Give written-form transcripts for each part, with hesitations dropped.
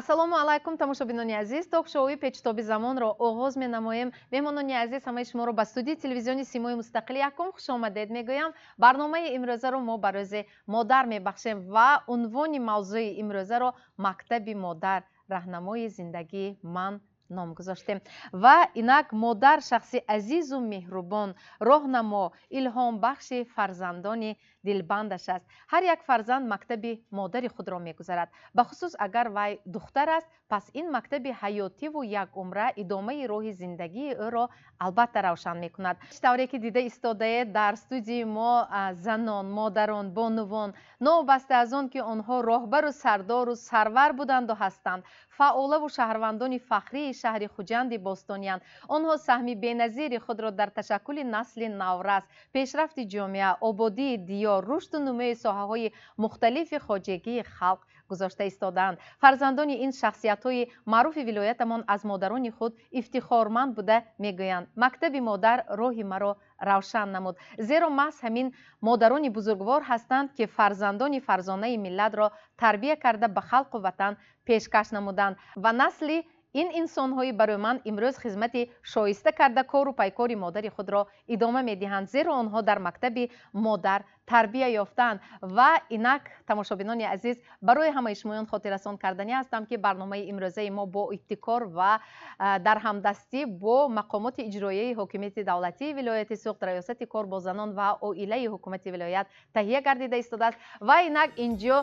ассалому алайкум тамошобинони азиз, ток-шоуи печтоби замонро оғоз менамоем. Меҳмонони азиз, ҳамаи шуморо ба студии телевизиони Симои Мустақили якум хушомадед мегӯям. Барномаи имрӯзаро мо ба рӯзи модар мебахшем ва унвони мавзӯи имрӯзаро мактаби модар, раҳнамои зиндагии ман ном гузоштем. Ва инак модар шахси азизу меҳрубон, роҳнамо, илҳомбахши фарзандони дилбандаш аст. Ҳар як фарзанд мактаби модари худро мегузарад. Бахусус агар вай духтар аст, пас ин мактаби ҳаётиву якумра идомаи роҳи зиндагии ӯро албатта равшан мекунад. Тавре ки дида истодаед дар студии мо занон, модарон, бонувон, новобаста аз он ки онҳо роҳбару сардору сарвар буданду ҳастанд, фаъолаву шаҳрвандони фахрии шаҳри Хуҷанди Бостониянд. онҳо саҳми беназири худро дар ташаккули насли наврас, пешрафти ҷомеа, ободии диёр, рушду нумӯи соҳаҳои мухталифи хоҷагии халқ гузошта истодаанд. Фарзандони ин шахсиятҳои маъруфи вилоятамон аз модарони худ ифтихорманд буда мегӯянд: мактаби модар роҳи маро равшан намуд. Зеро маҳз ҳамин модарони бузургвор ҳастанд ки фарзандони фарзонаи миллатро тарбия карда ба халқу ватан пешкаш намуданд ва насли ин инсонҳои бароиманд имрӯз хизмати шоиста карда кору пайкори модари худро идома медиҳанд, зеро онҳо дар мактаби модар тарбия ёфтаанд. Ва инак тамошобинони азиз, барои ҳамаи шумоён хотиррасон карданӣ ҳастам ки барномаи имрӯзаи мо бо ибтикор ва дар ҳамдастӣ бо мақомоти иҷроияи ҳокимияти давлатии вилояти Суғд, раёсати кор бо занон ва оилаи ҳукумати вилоят таҳия гардида истодааст. Ва инак инҷо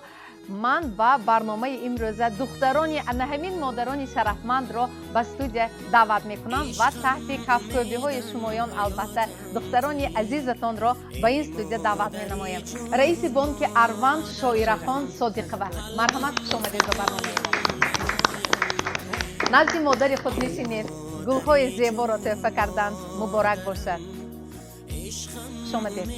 ман ба барномаи имрӯза духтарони ана ҳамин модарони шарафмандро ба студия даъват мекунам ва таҳти кафкӯбиҳои шумоён албатта духтарони азизатонро ба ин студия даъват менамоям. раиси бонки Арванд Шоирахон Содиқова, марҳамат, хушомадед ба барномаи мо. назди модари худ нишинед, гулҳои зеборо тӯҳфа карданд. Муборак бошад. хушомадед.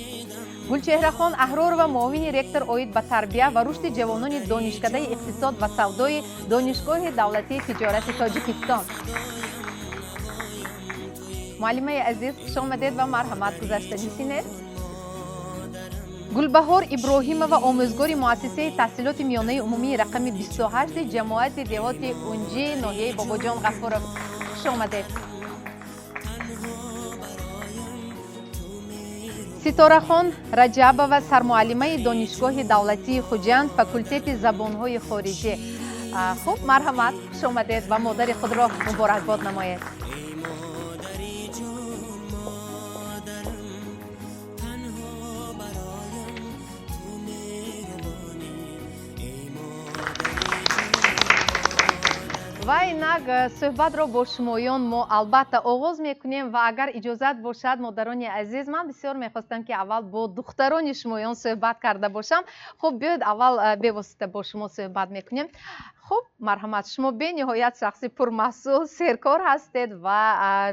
Гулчеҳрахон Аҳророва, муовини ректор оид ба тарбия ва рушди ҷавонони донишкадаи иқтисод ва савдои Донишгоҳи давлатии тиҷорати Тоҷикистон. муаллимаи азиз, хушомадед ва марҳамат, гузашта нишинед. Гулбаҳор Иброҳимова, омӯзгори муассисаи таҳсилоти миёнаи умумии рақами 28 ҷамоати деҳоти Унҷи, ноҳияи Бобоҷон Ғафуров. хушомадед. Ситорахон Раҷабова, сармуаллимаи Донишгоҳи давлатии Хуҷанд, факултети забонҳои хориҷӣ. хуб, марҳамат, хушомадед ва модари худро муборакбод намоед. ва инак суҳбатро бо шумоён мо албатта оғоз мекунем ва агар иҷозат бошад, модарони азиз, ман бисёр мехостам ки аввал бо духтарони шумоён суҳбат карда бошам. хуб, биёед аввал бевосита бо шумо суҳбат мекунем. хуб, марҳамат, шумо бениҳоят шахси пурмаҳсул, серкор ҳастед ва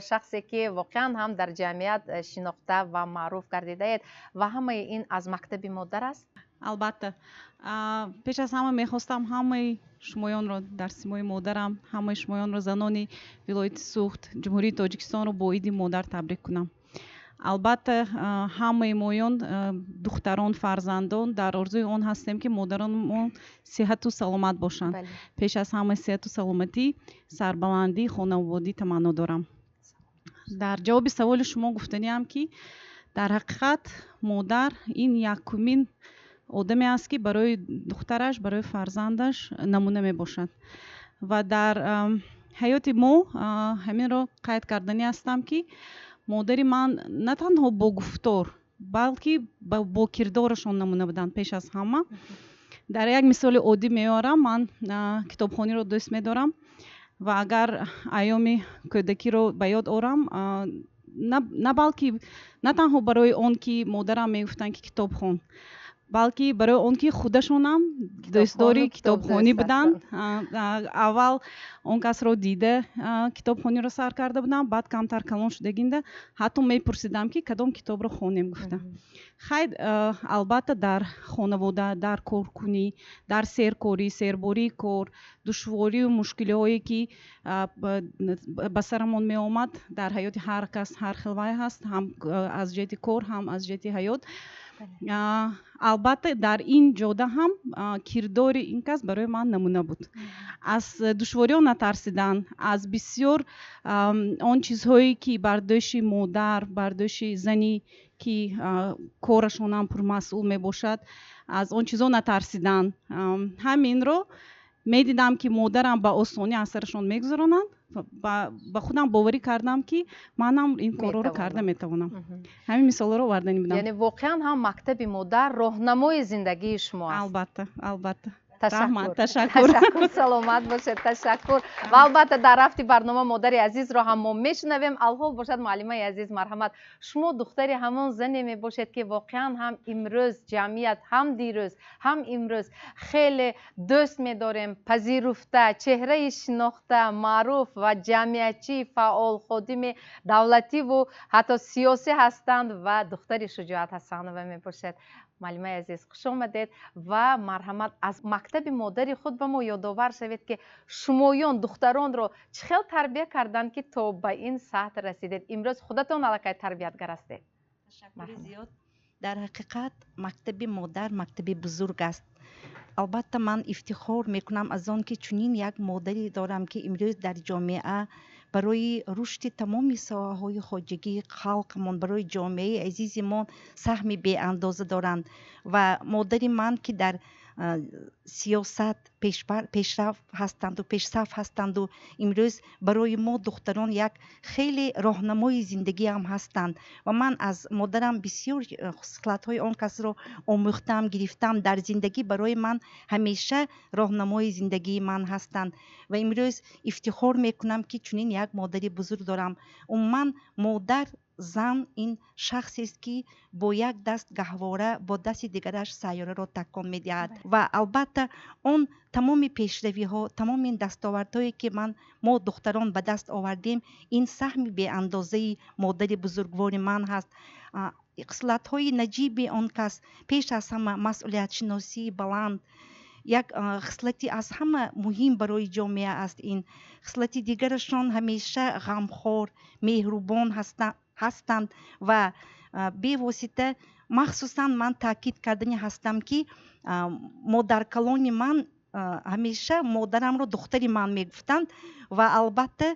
шахсе ки воқеан ҳам дар ҷамъият шинохта ва маъруф гардидаед ва ҳамаи ин аз мактаби модар аст? албатта. пеш аз ҳама мехостам ҳамаи шумоёнро дар симои модарам, ҳамаи шумоёнро занони вилояти Суғд, ҷумҳурии Тоҷикистонро бо иди модар табрик кунам. албатта ҳамаи моён духтарон, фарзандон дар орзуи он ҳастем ки модаронмон сеҳату саломат бошанд. пеш аз ҳама сеҳату саломатӣ, сарбаландӣ, хонаводӣ таманно дорам. дар ҷавоби саволи шумо гуфтаниам ки дар ҳақиқат модар ин якумин одаме аст ки барои духтараш, барои фарзандаш намуна мебошад. ва дар ҳаёти мо ҳаминро қайд карданӣ ҳастам ки модари ман на танҳо бо гуфтор, балки бо кирдорашон намуна буданд. пеш аз ҳама дар як мисоли оддӣ меорам, ман китобхониро дӯст медорам ва агар айёми кӯдакиро ба ёд орам, на балки на танҳо барои он ки модарам мегуфтанд ки китоб хон, балки барои он ки худашонам дӯстдори китобхонӣ буданд. аввал он касро дида китобхониро сар карда будам, баъд камтар калон шудагинда ҳатто мепурсидам ки кадом китобро хонем гуфта. хайр, албатта дар хонавода, дар коркунӣ, дар серкорӣ, сербории кор, душворию мушкилиҳое ки ба сарамон меомад дар ҳаёти ҳар кас ҳар хел вай ҳаст, ҳам аз ҷиҳати кор, ҳам аз ҷиҳати ҳаёт. албатта дар ин ҷода ҳам кирдори ин кас барои ман намуна буд. Аз душвориҳо натарсидан, аз бисёр он чизҳое ки бардошти модар, бардошти зани ки корашон ҳам пурмасъул мебошад, аз он чизҳо натарсидан. Ҳаминро медидам ки модарам ба осонӣ аз сарашон мегузаронанд. ба худам боварӣ кардам ки манам ин корҳоро карда метавонам. Ҳамин мисолҳоро овардани будам. яъне воқеан ҳам мактаби модар роҳнамои зиндагии шумо аст. албатта. ташаккур. саломат бошед. ташаккур. ва албатта дар рафти барнома модари азизро ҳам мо мешунавем. алҳол бошад муаллимаи азиз, марҳамат. шумо духтари ҳамон зане мебошед ки воқеан ҳам имрӯз ҷамъият, ҳам дирӯз, ҳам имрӯз хеле дӯст медорем, пазируфта, чеҳраи шинохта, маъруф ва ҷамъиятчӣ, фаъол, ходими давлативу ҳатто сиёсӣ ҳастанд ва духтари Шуҷоат Ҳасанова мебошед. муаллимаи азиз, хуш омадед ва марҳамат. аз мактаби модари худ ба мо ёдовар шавед ки шумоён духтаронро чӣ хел тарбия карданд ки то ба ин сатҳ расидед? имрӯз худатон аллакай тарбиятгар ҳастед. ташаккури зиёд. дар ҳақиқат мактаби модар мактаби бузург аст. албатта ман ифтихор мекунам аз он ки чунин як модаре дорам ки имрӯз дар ҷомеа барои рушди тамоми соҳаҳои хоҷагии халқамон, барои ҷомеаи азизимон саҳми беандоза доранд. ва модари ман ки дар сиёсат пешраф ҳастанду пешсаф ҳастанду имрӯз барои мо духтарон як хеле роҳнамои зиндагиам ҳастанд. ва ман аз модарам бисёр хислатҳои он касро омӯхтам, гирифтам. дар зиндагӣ барои ман ҳамеша роҳнамои зиндагии ман ҳастанд. ва имрӯз ифтихор мекунам ки чунин як модари бузург дорам. умуман модар, зан ин шахсест ки бо як даст гаҳвора, бо дасти дигараш сайёраро такон медиҳад. ва албатта он тамоми пешравиҳо, тамоми дастовардҳое ки мо духтарон ба даст овардем, ин саҳми беандозаи модари бузургвори ман ҳаст. хислатҳои наҷиби он кас пеш аз ҳама масъулиятшиносии баланд, як хислати аз ҳама муҳим барои ҷомеа аст. ин хислати дигарашон ҳамеша ғамхор, меҳрубон ҳастанд ва бевосита махсусан ман таъкид кардани ҳастам ки модаркалони ман ҳамеша модарамро духтари ман мегуфтанд ва албатта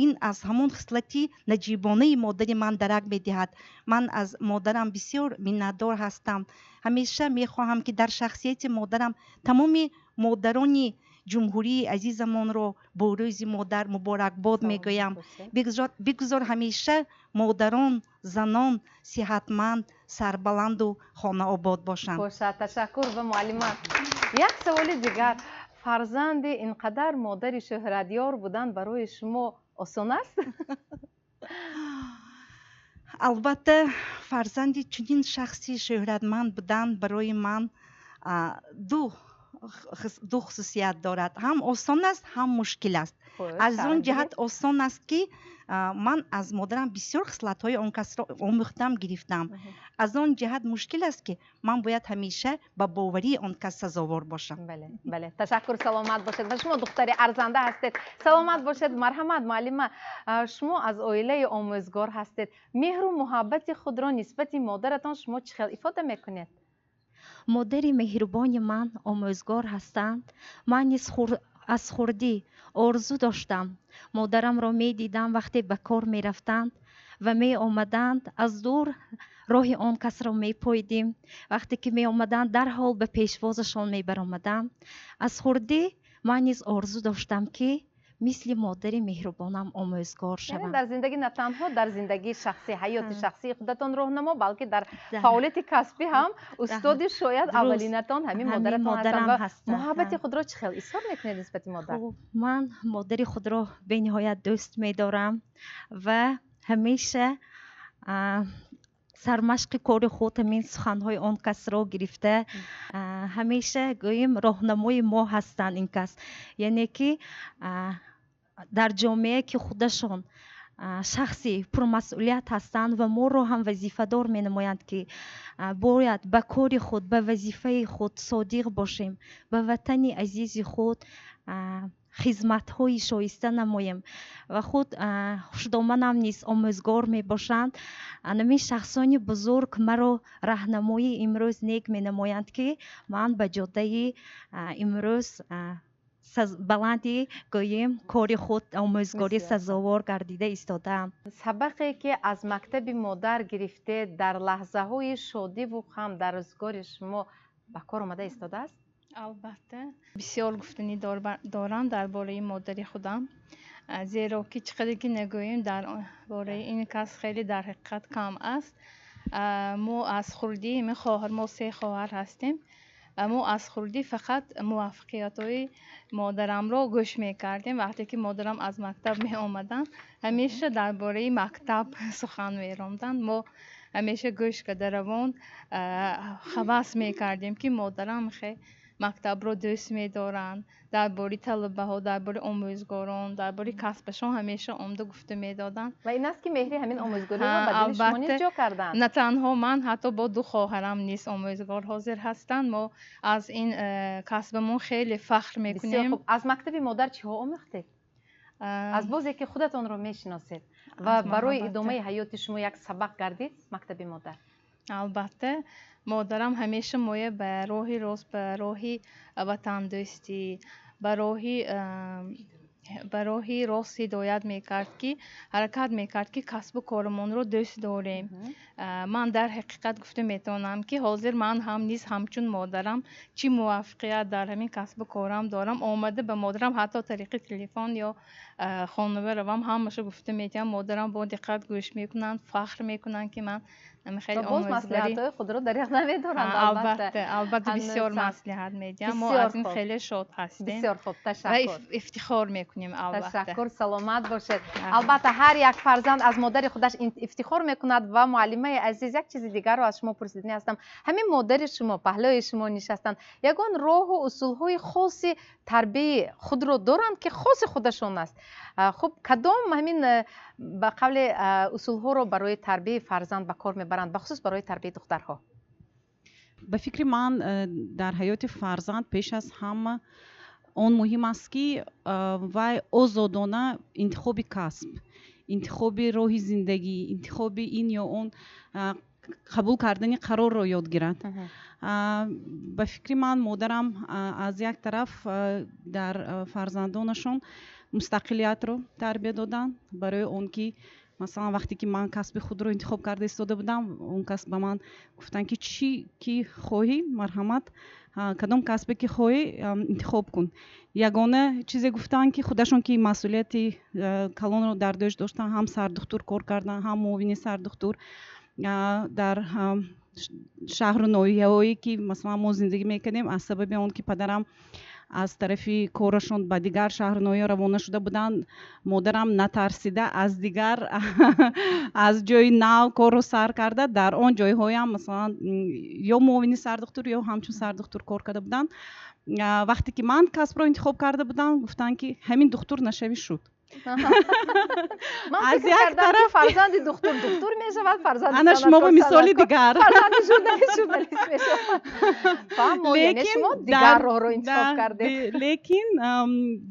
ин аз ҳамон хислати наҷибонаи модари ман дарак медиҳад. ман аз модарам бисёр миннатдор ҳастам. ҳамеша мехоҳам ки дар шахсияти модарам тамоми модарони ҷумҳурии азизамонро бо рӯзи модар муборакбод мегӯям. бигузор ҳамеша модарон, занон сиҳатманд, сарбаланду хонаобод бошанд. бошад. ташаккур ва муаллима. як саволи дигар, фарзанди инқадар модари шӯҳратёр будан барои шумо осон аст? албатта фарзанди чунин шахси шӯҳратманд будан барои ман ду хусусият дорад. ҳам осон аст, ҳам мушкил аст. аз он ҷиҳат осон аст ки ман аз модарам бисёр хислатҳои он касро омӯхтам, гирифтам. аз он ҷиҳат мушкил аст ки ман бояд ҳамеша ба боварии он кас сазовор бошам. бале. ташаккур. саломат бошед. ва шумо духтари арзанда ҳастед. саломат бошед. марҳамат муаллима. шумо аз оилаи омӯзгор ҳастед. меҳру муҳаббати худро нисбати модаратон шумо чӣ хел ифода мекунед? модари меҳрубони ман омӯзгор ҳастанд. ман низ аз хурдӣ орзу доштам модарамро медидам вақте ба кор мерафтанд ва меомаданд. аз дур роҳи он касро мепойдем. вақте ки меомаданд дарҳол ба пешвозашон мебаромадам. аз хурдӣ ман низ орзу доштам ки мисли модари меҳрубонам омӯзгор шавам. дар зиндагӣ на танҳо дар зиндагии шахсӣ, ҳаёти шахсии худатон роҳнамо, балки дар фаъолияти касбӣ ҳам устоди шояд аввалинатон ҳамин модаратон ҳастанд. муҳаббати худро чӣ хел изҳор мекунед нисбати модар? ман модари худро бениҳоят дӯст медорам ва ҳамеша сармашқи кори худ ҳамин суханҳои он касро гирифта ҳамеша гӯем роҳнамои мо ҳастанд. ин кас яъне ки дар ҷомеае ки худашон шахси пурмасъулият ҳастанд ва моро ҳам вазифадор менамоянд ки бояд ба кори худ, ба вазифаи худ содиқ бошем, ба ватани азизи худ хизматҳои шоиста намоем ва худ хушдоманам низ омӯзгор мебошанд. Анами шахсони бузург маро раҳнамои имрӯз нек менамоянд ки ман ба ҷоддаи имрӯз баланди гӯем кори худ омӯзгорӣ сазовор гардида истодаам. сабақе ки аз мактаби модар гирифте дар лаҳзаҳои шодиву ғам дар рӯзгори шумо ба кор омада истодааст? албатта бисёр гуфтанӣ дорам дар бораи модари худам, зеро ки чӣ қадр ки нагӯем дар бораи ин кас хеле дар ҳақиқат кам аст. мо аз хурдӣ мо се хоҳар ҳастем. мо аз хурдӣ фақат муваффақиятҳои модарамро гӯш мекардем. вақте ки модарам аз мактаб меомаданд, ҳамеша дар бораи мактаб сухан меронданд. мо ҳамеша гӯш карда равон ҳавас мекардем ки модарам мактабро дӯст медоранд. дар бораи талабаҳо, дар бораи омӯзгорон, дар бораи касбашон ҳамеша омда гуфта медоданд. ва ин аст ки меҳри ҳамин омӯзгориро ба дили шумо низ ҷо карданд. на танҳо ман, ҳатто бо ду хоҳарам низ омӯзгор ҳозир ҳастанд. мо аз ин касбамон хеле фахр мекунем. аз мактаби модар чиҳо омӯхтед? аз бозе ки худатонро мешиносед ва барои идомаи ҳаёти шумо як сабақ гардид мактаби модар? албатта модарам ҳамеша моя ба роҳи рост, ба роҳи ватандӯстӣ, ба роҳи рост ҳидоят мекард, ки ҳаракат мекард ки касбу корамонро дӯст дорем. ман дар ҳақиқат гуфта метавонам ки ҳозир ман ҳам низ ҳамчун модарам чӣ муваффақият дар ҳамин касбу корам дорам. омада ба модарам ҳатто тариқи телефон ё хонава равам, ҳамаша гуфта метавонам. модарам бо диққат гӯш мекунанд, фахр мекунанд ки ман хеле маслиҳатҳои худро дариқ намедоранд. албатта бисёр маслиҳат медиҳам. мо аз ин хеле шод ҳастем. бисёр хуб, ташаккур. ва ифтихор мекунем. албатта ташаккур, саломат бошед. албатта ҳар як фарзанд аз модари худаш ифтихор мекунад. ва муаллимаи азиз, як чизи дигарро аз шумо пурсиднӣ ҳастам. ҳамин модари шумо паҳлӯи шумо нишастанд, ягон роҳу усулҳои хоси тарбияи худро доранд ки хоси худашон аст. хуб кадом ҳамин ба қавли усулҳоро барои тарбияи фарзанд ба кор мебаранд, бахусус барои тарбияи духтарҳо? ба фикри ман дар ҳаёти фарзанд пеш аз ҳама он муҳим аст ки вай озодона интихоби касб, интихоби роҳи зиндагӣ, интихоби ин ё он қабул кардани қарорро ёд гирад. ба фикри ман модарам аз як тараф дар фарзандонашон мустақилиятро тарбия доданд, барои он ки масалан вақте ки ман касби худро интихоб карда истода будам, он кас ба ман гуфтанд ки чӣ ки хоҳӣ, марҳамат, кадом касбе ки хоҳӣ интихоб кун. ягона чизе гуфтанд ки худашон ки масъулияти калонро дар дӯш доштанд, ҳам сардухтур кор кардан, ҳам муовини сардухтур дар шаҳру ноҳияҳое ки масалан мо зиндагӣ мекардем. аз сабаби он ки падарам аз тарафи корашон ба дигар шаҳру ноҳия равона шуда буданд, модарам натарсида аз дигар аз ҷои нав корро сар карда дар он ҷойҳоям масалан ё муовини сардухтур ё ҳамчун сардухтур кор карда буданд. вақте ки ман касбро интихоб карда будам, гуфтанд ки ҳамин духтур нашавӣ шуд. аз як тараф фарзанди духтур мешавад, фарзанди ана шумо ба мисоли дигар, фарзанди журналист журналист мешавад. фаҳмо, яъне шумо дигар роҳро интихоб кардед. лекин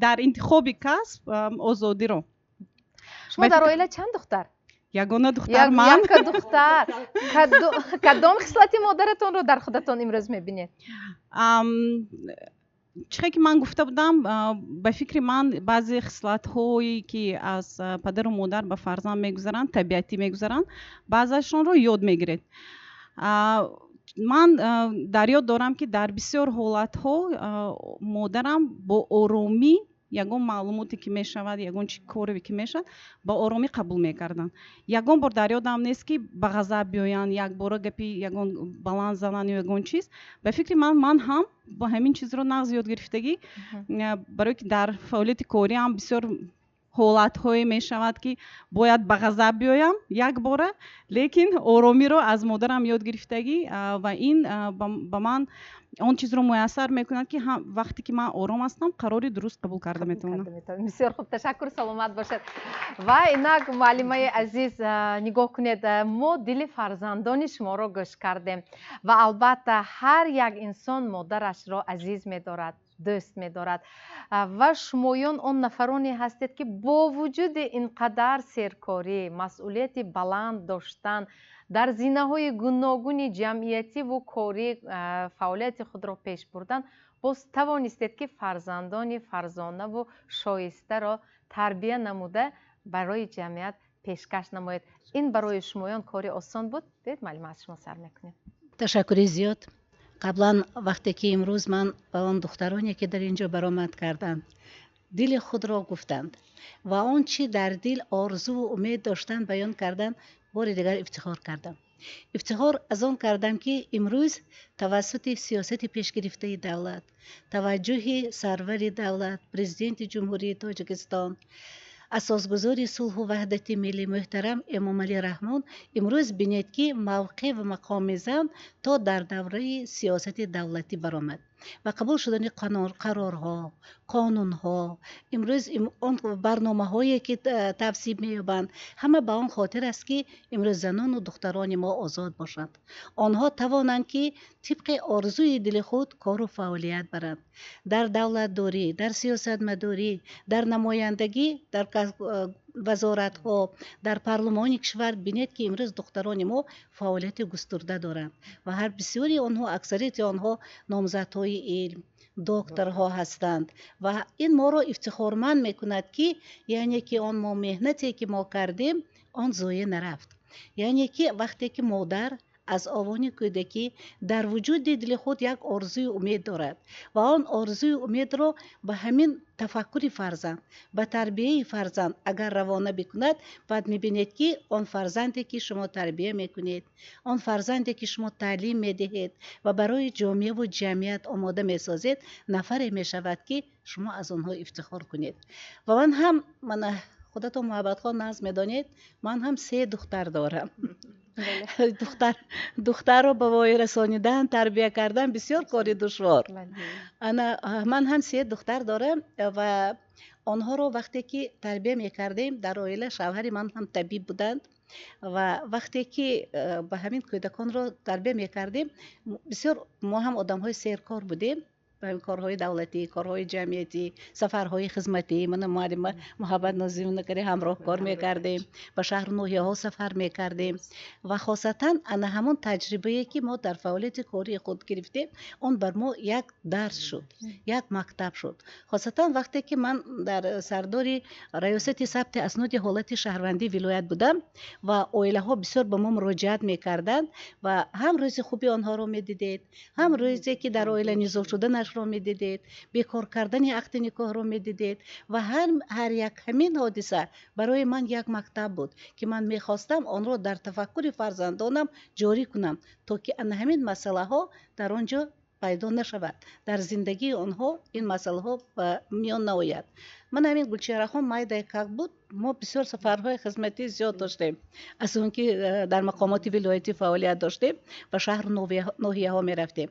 дар интихоби касб озодиро. шумо дар оила чанд духтар? ягона духтар ман. яка духтар. кадом хислати модаратонро дар худатон имрӯз мебинед? чихе ки ман гуфта будам, ба фикри ман баъзе хислатҳое ки аз падару модар ба фарзанд мегузаранд, табиатӣ мегузаранд, баъзеашонро ёд мегиред. ман дар ёд дорам ки дар бисёр ҳолатҳо модарам бо оромӣ ягон маълумоте ки мешавад, ягон чи коре ки мешавад, ба оромӣ қабул мекарданд. ягон бор дар ёдам нест ки ба ғазаб биёянд, якбора гапи ягон баланд зананд ё ягон чиз. ба фикри ман ҳам ба ҳамин чизро нағз ёд гирифтагӣ, барое ки дар фаъолияти кориам бисёр ҳолатҳое мешавад ки бояд ба ғазаб биёям якбора, лекин оромиро аз модарам ёд гирифтагӣ ва ин ба ман он чизро муяссар мекунад ки вақте ки ман ором ҳастам, қарори дуруст қабул карда метавонам. бисёр хуб, ташаккур, саломат бошед. ва инак муаллимаи азиз, нигоҳ кунед, мо дили фарзандони шуморо гӯш кардем ва албатта ҳар як инсон модарашро азиз медорад. دوست می‌دارد و شمایان آن نفرانی هستید که با وجود اینقدر سرکاری، مسئولیت بلند داشتن، در زینه‌های گوناگون جمعیتی و کاری فعالیت خود را پیش بردن، باز توانستید که فرزندان فرزانه و شایسته را تربیت نموده برای جمعیت پیشکش نمایید. این برای شمایان کاری آسان بود؟ بید معلومه از شما سر میکنیم. تشکر زیاد. قبلا وقتی که امروز من با آن دخترانی که در اینجا برآمد کردند دل خود را گفتند و آن چی در دل آرزو و امید داشتند بیان کردند، بار دیگر افتخار کردم. افتخار از آن کردم که امروز توسط سیاست پیش گرفته دولت، توجه سرور دولت، پرزیدنت جمهوری تاجیکستان، اساسگذار صلح و وحدت ملی محترم امام علی رحمان امروز بینید که موقع و مقام زن تا در دوره سیاست دولتی برآمد و قبول شدن قرارها، قانونها، امروز آن برنامه هایی که تصویب می‌یابند همه به آن خاطر است که امروز زنان و دختران ما آزاد باشند. آنها توانند که طبق آرزوی دل خود کار و فعالیت برند. در دولت داری، در سیاست مداری، در نمایندگی، در وزارت ها، در پارلمان کشور بینید که امروز دختران ما فعالیت گسترده دارند و هر بسیاری آنها اکثریت آنها نامزدهای علم، دکترها هستند و این ما را افتخارمند میکند که یعنی که آن ما مهنتی که ما کردیم آن ضایع نرفت. یعنی که وقتی که مادر از آوان کودکی در وجود دل خود یک آرزوی امید دارد و آن آرزوی امید را به همین تفکر فرزند، به تربیه فرزند اگر روانه بکند، بعد میبینید که آن فرزندی که شما تربیه میکنید، آن فرزندی که شما تعلیم میدهید و برای جامعه و جمعیت آماده میسازید، نفری میشود که شما از آنها افتخار کنید. و من خودتون محبت خان ناز میدانید، من هم 3 دختر دارم. دختر رو به وای رسانیدن، تربیه کردن بسیار کاری دشوار. من هم 3 دختر دارم و آنها رو وقتی که تربیه میکردیم در عائله، شوهر من هم طبیب بودند و وقتی که به همین کودکان رو تربیه میکردیم بسیار ما هم آدم های سیرکار بودیم، کارهای دولتی، کارهای جمعیتی، سفرهای خدمتی. من معلم محبت نازی نکری همراه کار میکردیم، به شهر نوحیه ها سفر میکردیم و خاصتا انا همون تجربه‌ای که ما در فعالیت کاری خود گرفتیم اون بر ما یک درس شد، یک مکتب شد. خاصتا وقتی که من در سرداری ریاست ثبت اسناد حالت شهروندی ولایت بودم و عائله ها بسیار به ما مراجعت میکردند و هم روز خوبی آنها رو میدیدید، هم روزی که در عائله نزاع شدن رو میدیدید، بیکار کردن عقد نکاح رو میدیدید و هر یک همین حادثه برای من یک مکتب بود که من میخواستم آن رو در تفکر فرزندانم جاری کنم تا که همین مسئله ها در آنجا پیدا نشود، در زندگی آنها این مسئله ها میان نآید. من همین گلچهره خان مای دقیق بود، ما بسیار سفرهای خدمتی زیاد داشتیم، از اون که در مقامات ولایتی فعالیت داشتیم و شهر نوحیه ها می رفتیم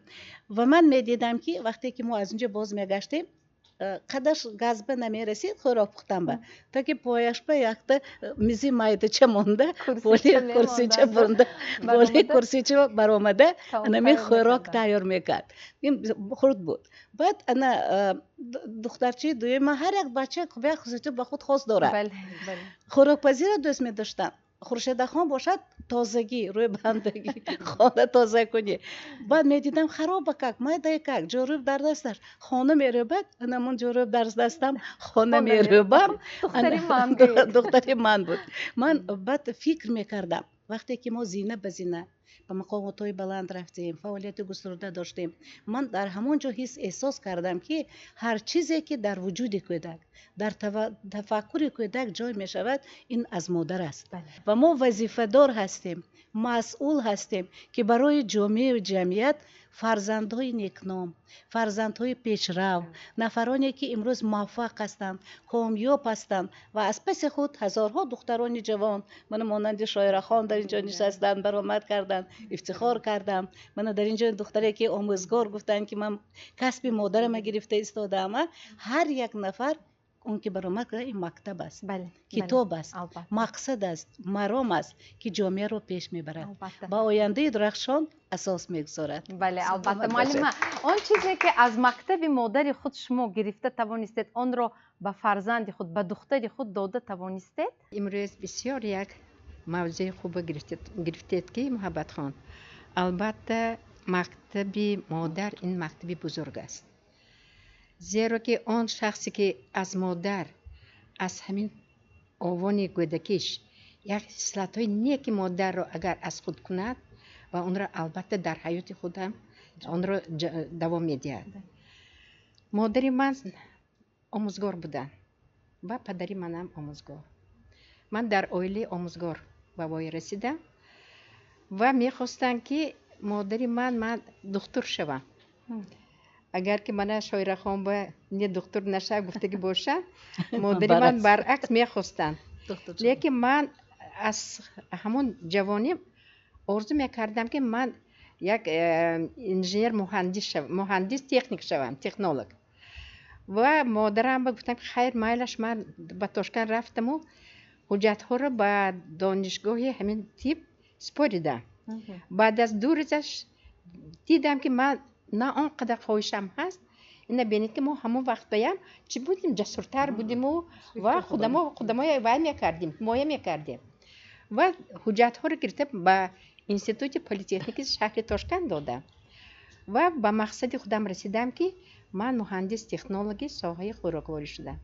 و من می دیدم که وقتی که ما از اونجا باز می گشتیم قدش گاز به نمی رسید خوراک پختم با تا که پایش به یک میزی مایده چه مونده، بولی کرسی چه برنده، بولی کرسی چه برآمده، نمی خوراک تیار میکرد. این خورد بود. بعد انا دخترچه دوی ما هر یک بچه خوبه خصوصی به خود خاص داره. خوراک پذیر دوست می داشتن. خورشید خان باشد تازگی روی بندگی خانه تازه کنی. بعد میدیدم خراب بکک مای دایکک جورب در دستش خانه میروبد، من جورب در دستم خانه میروبم. دختری من بود. من بعد فکر میکردم وقتی که ما زینه به زینه به مقامات‌های بلند رفتیم، فعالیت گسترده داشتیم، من در همانجا احساس کردم که هر چیزی که در وجود کودک، در تفکر کودک جای می شود، این از مادر است و ما وظیفه دار هستیم، مسئول هستیم که برای جامعه و جمعیت فرزندهای نیکنام، فرزندهای پیشرو، نفرانی که امروز موفق هستند، کامیاب هستند و از پس خود هزارها دختران جوان، من مانند شایره خان در اینجا نشستند، برآمد کردند، افتخار کردم. من در اینجا دختری که آموزگار گفتن که من کسب مادرم گرفته ایستادم، هر یک نفر اون که برآمد کرده این مکتب است، بله کتاب است، البته. مقصد است، مرام است که جامعه رو پیش میبرد، البته. با آینده درخشان اساس میگذارد. بله البته معلم، آن چیزی که از مکتب مادر خود شما گرفته توانستید آن را به فرزند خود، به دختر خود داده توانستید؟ امروز بسیار یک موضوع خوب گرفتید که محبت خان. البته مکتب مادر این مکتب بزرگ است، زیرا که آن شخصی که از مادر از همین آوان گودکیش یک خصلت‌های نیک مادر را اگر از خود کند و اون را البته در حیات خود هم اون را دوام می‌دهد. مادری من آموزگار بودن و پدری منم آموزگار. من در عائله آموزگار به وای رسیدم و می‌خواستم که مادری من دکتر شوم. اگر که من شاعره خان به نه دکتر نشه گفته که باشه، مادری من برعکس می‌خواستن. لیکن من از همون جوانی آرزو می‌کردم که من یک انجینیر مهندس تکنیک شوم، تکنولوژ. و مادرم گفتم خیر مایلش من به تاشکند رفتم و حجت‌ها رو به دانشگاه همین تیپ سپردم. بعد از دو روزش دیدم که من نه آنقدر خواهشم هست، این بینید که ما همون وقت بیم چی بودیم، جسورتر بودیم و خودمو وای میکردیم، مایه میکردیم و حجت ها رو گرفته به انستیتوت پلیتکنیک شهر تاشکند دادم و به مقصد خودم رسیدم که من مهندس تکنولوژی ساحه خوراکواری شدم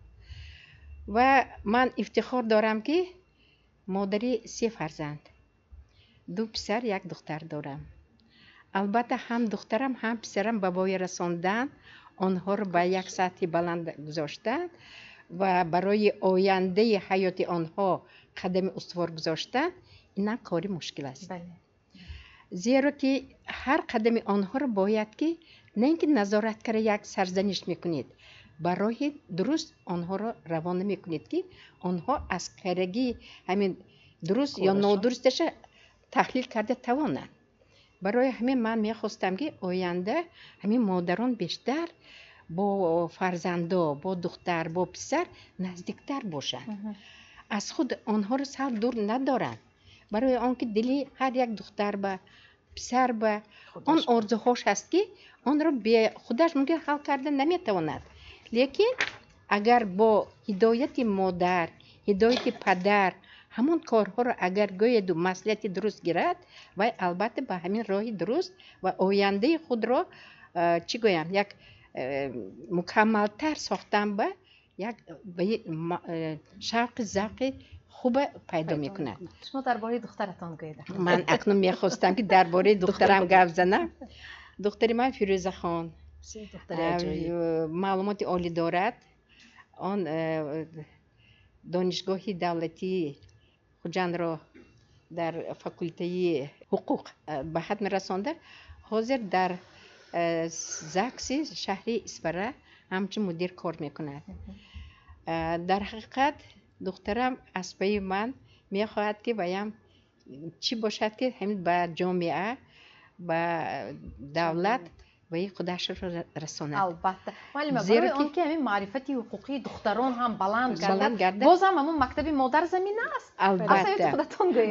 و من افتخار دارم که مادری 3 فرزند، 2 پسر 1 دختر دارم. البته هم دخترم هم پسرم به وای رساندن، آنها رو به یک سطح بلند گذاشتن و برای آینده حیات آنها قدم استوار گذاشتن. این کاری مشکل است. بله. زیرا که هر قدم آنها رو باید که نه اینکه نظارت کرده یک سرزنش میکنید، برای درست آنها رو روانه میکنید که آنها از خیرگی همین درست یا نادرستش تحلیل کرده توانند. برای همین من میخواستم که آینده همین مادران بیشتر با فرزندا، با دختر، با پسر نزدیکتر باشند، از خود آنها رو سر دور ندارن، برای آنکه دلی هر یک دختر به پسر به آن آرزوهاش هست که آن را به خودش ممکن حل کرده نمیتواند، لیکن اگر با هدایت مادر، هدایت پدر همون کارها رو اگر گوید و مسئولیت درست گیرد و البته به همین راه درست و آینده خود را چی گویم یک مکملتر ساختن به یک شوق ذوق خوب پیدا میکنه. شما درباره دخترتان گوید. من اکنون میخواستم که درباره دخترم گپ زنم. دختر من فیروزه خان معلومات عالی دارد. آن دانشگاه دولتی خوجند را در فاکولته حقوق به حد رسانده. حاضر در زاکس شهر اسپره همچون مدیر کار میکند. در حقیقت دخترم از پی من میخواهد که بایم چی باشد که همین به جامعه، به دولت و خودش رو رساند. البته معلم، برای اون که همین معرفتی حقوقی دختران هم بلند گردد، باز هم همون مکتب مادر زمینه است.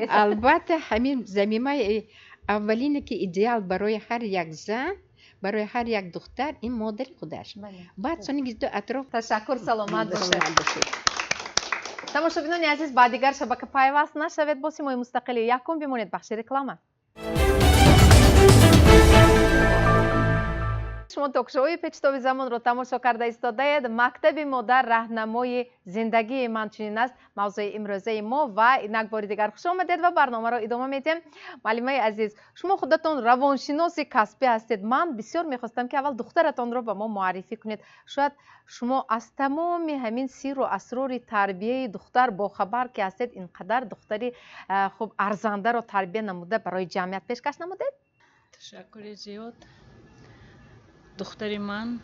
البته همین زمینه اولینه که ایدئال برای هر یک زن، برای هر یک دختر این مادر خودش. بعد سونی دو اطراف. تشکر، سلامت باشید. تماشابینان عزیز، با دیگر شبکه پیوست نشوید، با سیمای مستقل یکم بمونید. بخش رکلامه. شما توکشوی پیچتابی زمان رو تماشا کرده ایستاده اید. مکتب مادر راهنمای زندگی من چنین است موضوع امروزه ما و یک بار دیگر خوش آمدید و برنامه را ادامه میدیم. معلمای عزیز، شما خودتون روانشناس کسبی هستید. من بسیار میخواستم که اول دخترتان رو به ما معرفی کنید. شاید شما از تمام همین سیر و اسرار تربیه دختر با خبر که هستید، اینقدر دختری خوب ارزنده رو تربیه نموده برای جمعیت پیشکش نمودید. تشکر زیاد. دختری من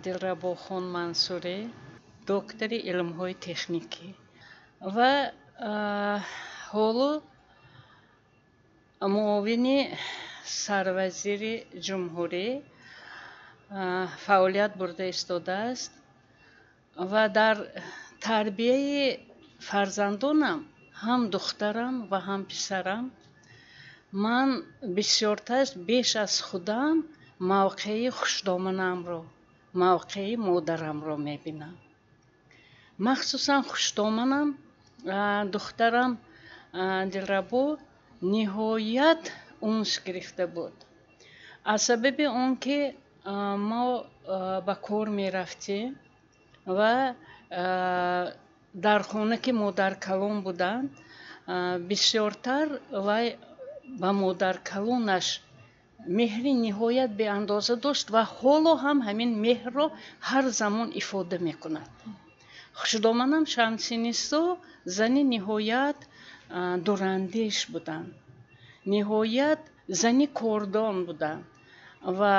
دلربا خان منصوری، دکتر علم‌های تکنیکی و حالا معاون سروزیر جمهوری فعالیت برده ایستاده است ва дар тарбияи фарзандонам ҳам духтарам ва ҳам писарам ман бисёртар беш аз худам мавқеи хушдоманамро мавқеи модарамро мебинам. махсусан хушдоманам духтарам дилрабо ниҳоят унс гирифта буд. аз сабаби он ки мо ба кор мерафтем ва дар хона ки модаркалон буданд бисёртар вай ба модаркалонаш меҳри ниҳоят беандоза дошт ва ҳоло ҳам ҳамин меҳрро ҳар замон ифода мекунад. хушдоманам шамсинисо зани ниҳоят дурандеш буданд, ниҳоят зани кордон буданд ва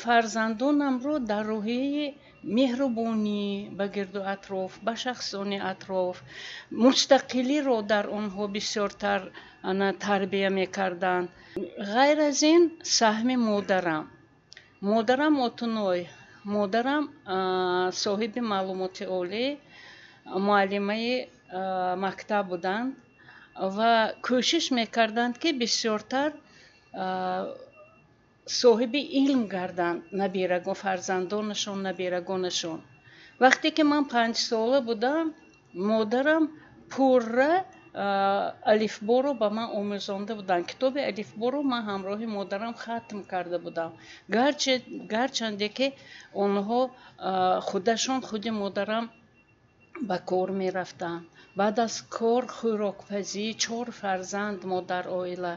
фарзандонамро дар роҳияи меҳрубонӣ ба гирду атроф, ба шахсони атроф, мустақилиро дар онҳо бисёртар тарбия мекарданд. ғайр аз ин саҳми модарам отуной, модарам соҳиби маълумоти олӣ, муаллимаи мактаб буданд ва кӯшиш мекарданд ки бисёртар соҳиби илм гарданд фарзандонашон, набирагонашон. вақте ки ман 5 сола будам, модарам пурра алифборо ба ман омӯзонда буданд. китоби алифборо ман ҳамроҳи модарам хатм карда будам. гарчанде ки онҳо худашон худи модарам ба кор мерафтанд. баъд аз кор хӯрокпазӣ 4 фарзанд модар оила.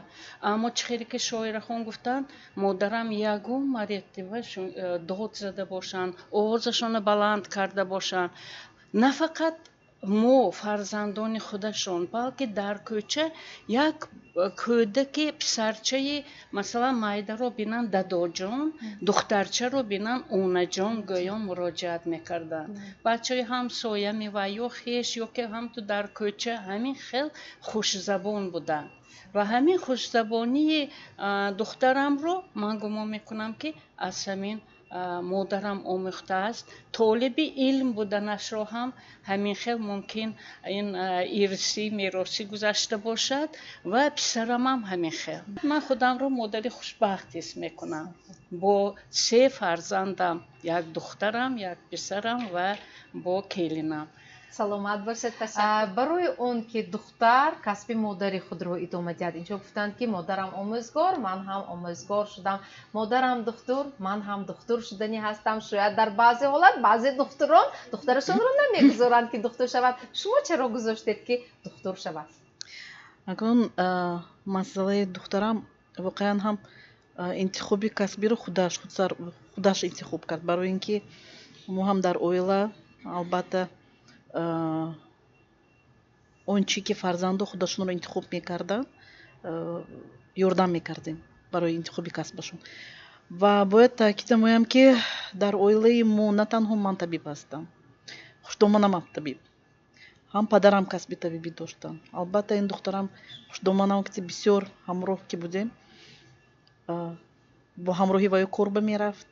аммо чӣ хеле ки шоирахон гуфтанд, модарам ягон маротиба дод зада бошанд, овозашонро баланд карда бошанд. на фақат мо фарзандони худашон, балки дар кӯча як кӯдаки писарчаи масалан майдаро бинанд дадоҷон, духтарчаро бинанд онаҷон гӯён муроҷиат мекарданд. бачаи ҳамсоями ва ё хеш ё ки ҳамту дар кӯча ҳамин хел хушзабон буданд ва ҳамин хушзабонии духтарамро ман гумон мекунам ки аз ҳамин модарам омӯхтааст. толиби илм буданашро ҳам ҳамин хел мумкин ин ирсӣ меросӣ гузашта бошад ва писарам ҳам ҳамин хел. ман худамро модари хушбахт ҳис мекунам бо 3 фарзандам, як духтарам, як писарам ва бо келинам. саломат бошед. барои он ки духтар касби модари худро идома диҳад, инҷо гуфтанд ки модарам омӯзгор, ман ҳам омӯзгор шудам, модарам духтур, ман ҳам духтур шудани ҳастам. шояд дар баъзе ҳолат баъзе духтурон духтарашонро намегузоранд ки духтур шавад. шумо чаро гузоштед ки духтур шавад? акун масъалаи духтарам воқеан ҳам интихоби касбиро худаш интихоб кард, барои ин ки мо ҳам дар оила албатта он чи ки фарзандо худашонро интихоб мекарданд ёрдам мекардем барои интихоби касбашон. ва бояд таъкид намоям ки дар оилаи мо на танҳо ман табиб ҳастам, хушдоманам ҳам табиб, ҳам падарам касби табибӣ доштанд. албатта ин духтарам хушдоманам вақти бисёр ҳамроҳ ки будем, бо ҳамроҳи ваё кор ба мерафт,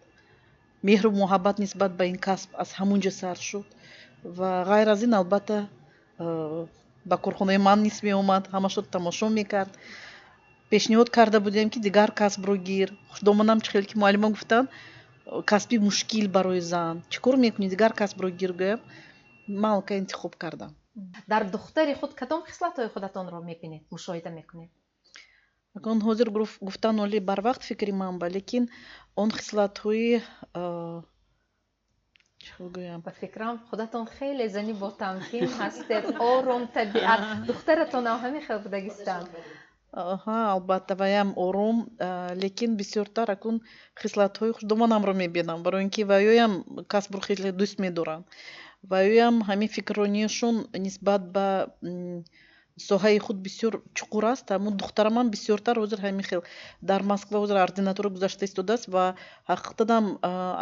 меҳру муҳаббат нисбат ба ин касб аз ҳамун ҷо сар шуд ва ғайр аз ин албатта ба корхонаи ман низ меомад, ҳамашро тамошо мекард. пешниҳод карда будем ки дигар касбро гир. хушдоманам чӣ хеле ки муаллима гуфтанд, касби мушкил барои зан, чӣ кор мекунӣ, дигар касбро гир. гӯям ман алка интихоб кардам. дар духтари худ кадом хислатҳои худатонро мебинед, мушоҳида мекунед? акун ҳозир гуфтан оли барвақт фикри ман ба, лекин он хислатҳои ба фикрам худатон хеле зани ботамкин ҳастед, ором табиат. духтаратонам ҳамин хел будагистанд? албатта ваям ором, лекин бисёртар акун хислатҳои хушдоманамро мебинам, барои ин ки ваёям касбро хеле дӯст медоранд. ваёям ҳамин фикрронияшон нисбат ба соҳаи худ бисёр чуқур аст. ҳамун духтарамам бисёртар ҳозир ҳамин хел дар Москва ҳозир ординатура гузашта истодааст ва ҳақиқатан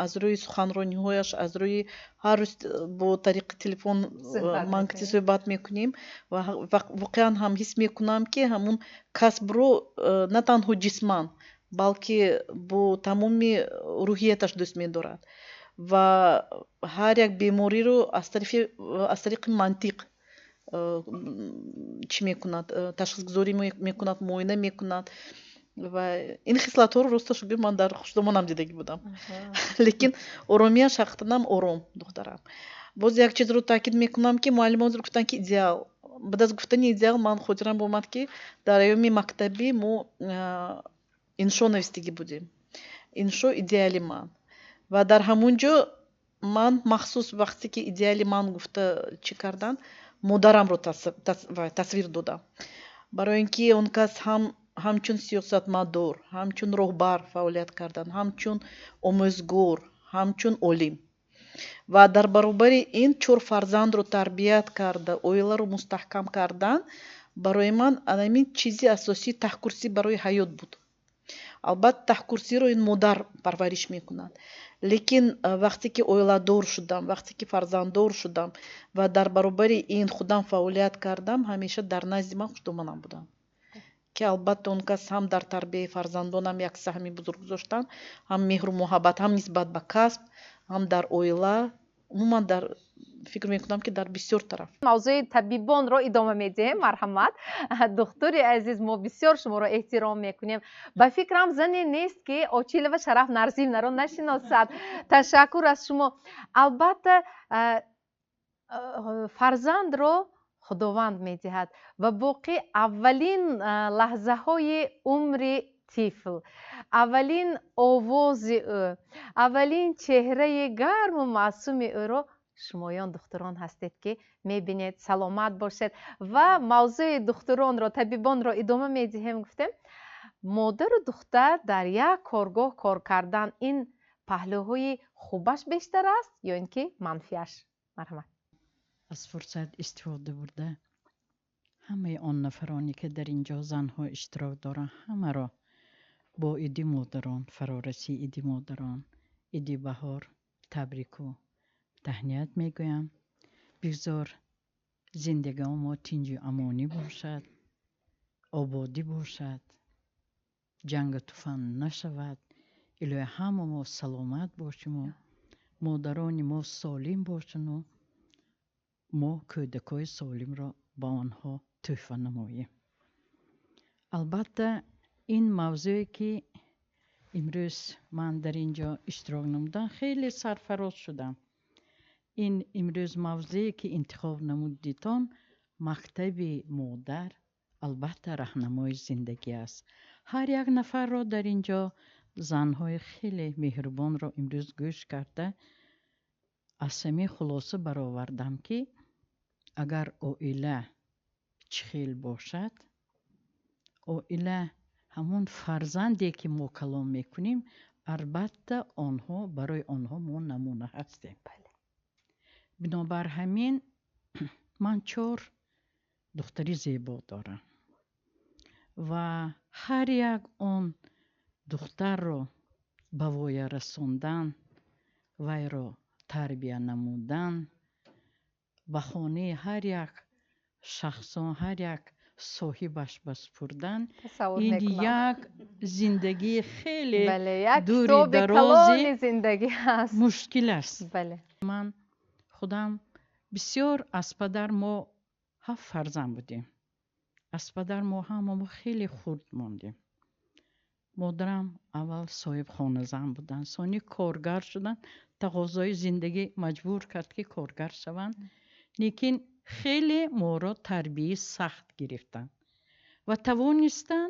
аз рӯи суханрониҳояш, аз рӯи ҳар рӯз бо тариқи телефон манкити суҳбат мекунем ва воқеан ҳам ҳис мекунам ки ҳамун касбро на танҳо ҷисман, балки бо тамоми рӯҳияташ дӯст медорад و هر یک بیماری رو از طریق منطق چی میکند تشخیص گذاری میکند معاینه میکند و این خصلت ها رو راستش بگم من در خوشدامانم دیدگی بودم لیکن ارومیش حقیقتاً آرام دخترم باز یک چیز رو تاکید میکنم که معلمان رو گفتن که ایدئال بعد از گفتن ایدئال من خاطرم اومد که در ایام مکتبی ما انشا نوشتگی بودیم انشا ایدئالی من و در همونجا من مخصوص وقتی که ایدئالی من گفته چی کردن مادرم رو تصویر دادم برای اینکه اون کس همچون سیاستمدار همچون رهبر فعالیت کردن همچون آموزگار همچون علیم و در برابر این 4 فرزند رو تربیت کرده اویلا رو مستحکم کردن برای من همین چیزی اساسی تحکرسی برای حیات بود البته تحکرسی رو این مادر پرورش میکنند لیکن وقتی که اویلادار شدم وقتی که فرزنددار شدم و در برابر این خودم فعالیت کردم همیشه در نزد من خوشدامانم بودم که البته اون کس هم در تربیه فرزندانم یک سهمی بزرگ گذاشتن هم مهر و محبت هم نسبت به کسب هم در اویلا عموما در فکر میکنم که در بسیار طرف موضوع طبیبان رو ادامه میدیم مرحمت دکتر عزیز ما بسیار شما رو احترام میکنیم به فکرم زنی نیست که آچیل و شرف نرزیم رو نشناسد تشکر از شما البته فرزند رو خداوند میدهد و باقی اولین لحظه های عمر طفل اولین آواز او اولین چهره گرم و معصوم او رو شمایان دختران هستید که میبینید سلامت باشید و موضوع دختران را طبیبان را ادامه میدهیم گفتیم مادر و دختر در یک کارگاه کار کردن این پهلوهای خوبش بیشتر است یا اینکه منفیش مرحمت از فرصت استفاده برده همه آن نفرانی که در اینجا زنها اشتراک دارن همه را با ایدی مادران فرارسی ایدی مادران ایدی بهار تبریک و تهنیت میگویم بگذار زندگی ما تنج امانی باشد آبادی باشد جنگ طوفان نشود الهی همه ما سلامت باشیم و مادران ما سالم باشند و ما کودکای سالم را با آنها تحفه نماییم البته این موضوعی که امروز من در اینجا اشتراک نمودم خیلی سرفراز شدم این امروز موضوعی که انتخاب نمودیتان مکتب مادر البته راهنمای زندگی است هر یک نفر را در اینجا زنهای خیلی مهربان را امروز گوش کرده از همه خلاصه برآوردم که اگر اویله چخیل باشد اویله همون فرزندی که ما کلام میکنیم البته آنها برای آنها ما نمونه هستیم بنابر همین من 4 دختری زیبا دارم و هر یک اون دختر رو به وای رسوندن وی رو تربیه نمودن به خانه هر یک شخصان هر یک صاحبش بسپردن این یک زندگی خیلی دوری درازی زندگی هست مشکل است بله. من خودم بسیار از پدر ما 7 فرزند بودیم از پدر ما هم خیلی خورد موندیم مادرم اول صاحب خانه زن بودن ثانی کارگر شدن تقاضای زندگی مجبور کرد که کارگر شوند لیکن خیلی ما را تربیه سخت گرفتن و توانستن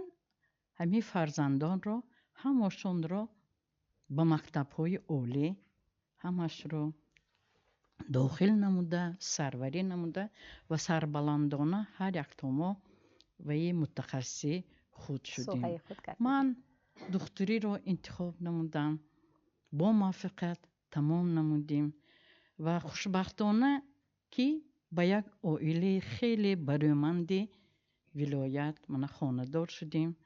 همین فرزندان را همشون را به مکتب های عالی همش را داخل نموده سروری نموده و سربلندانه هر یک ما و متخصص خود شدیم من دکتری را انتخاب نمودم با موفقیت تمام نمودیم و خوشبختانه که با یک عائله خیلی برومند ولایت من خانه‌دار شدیم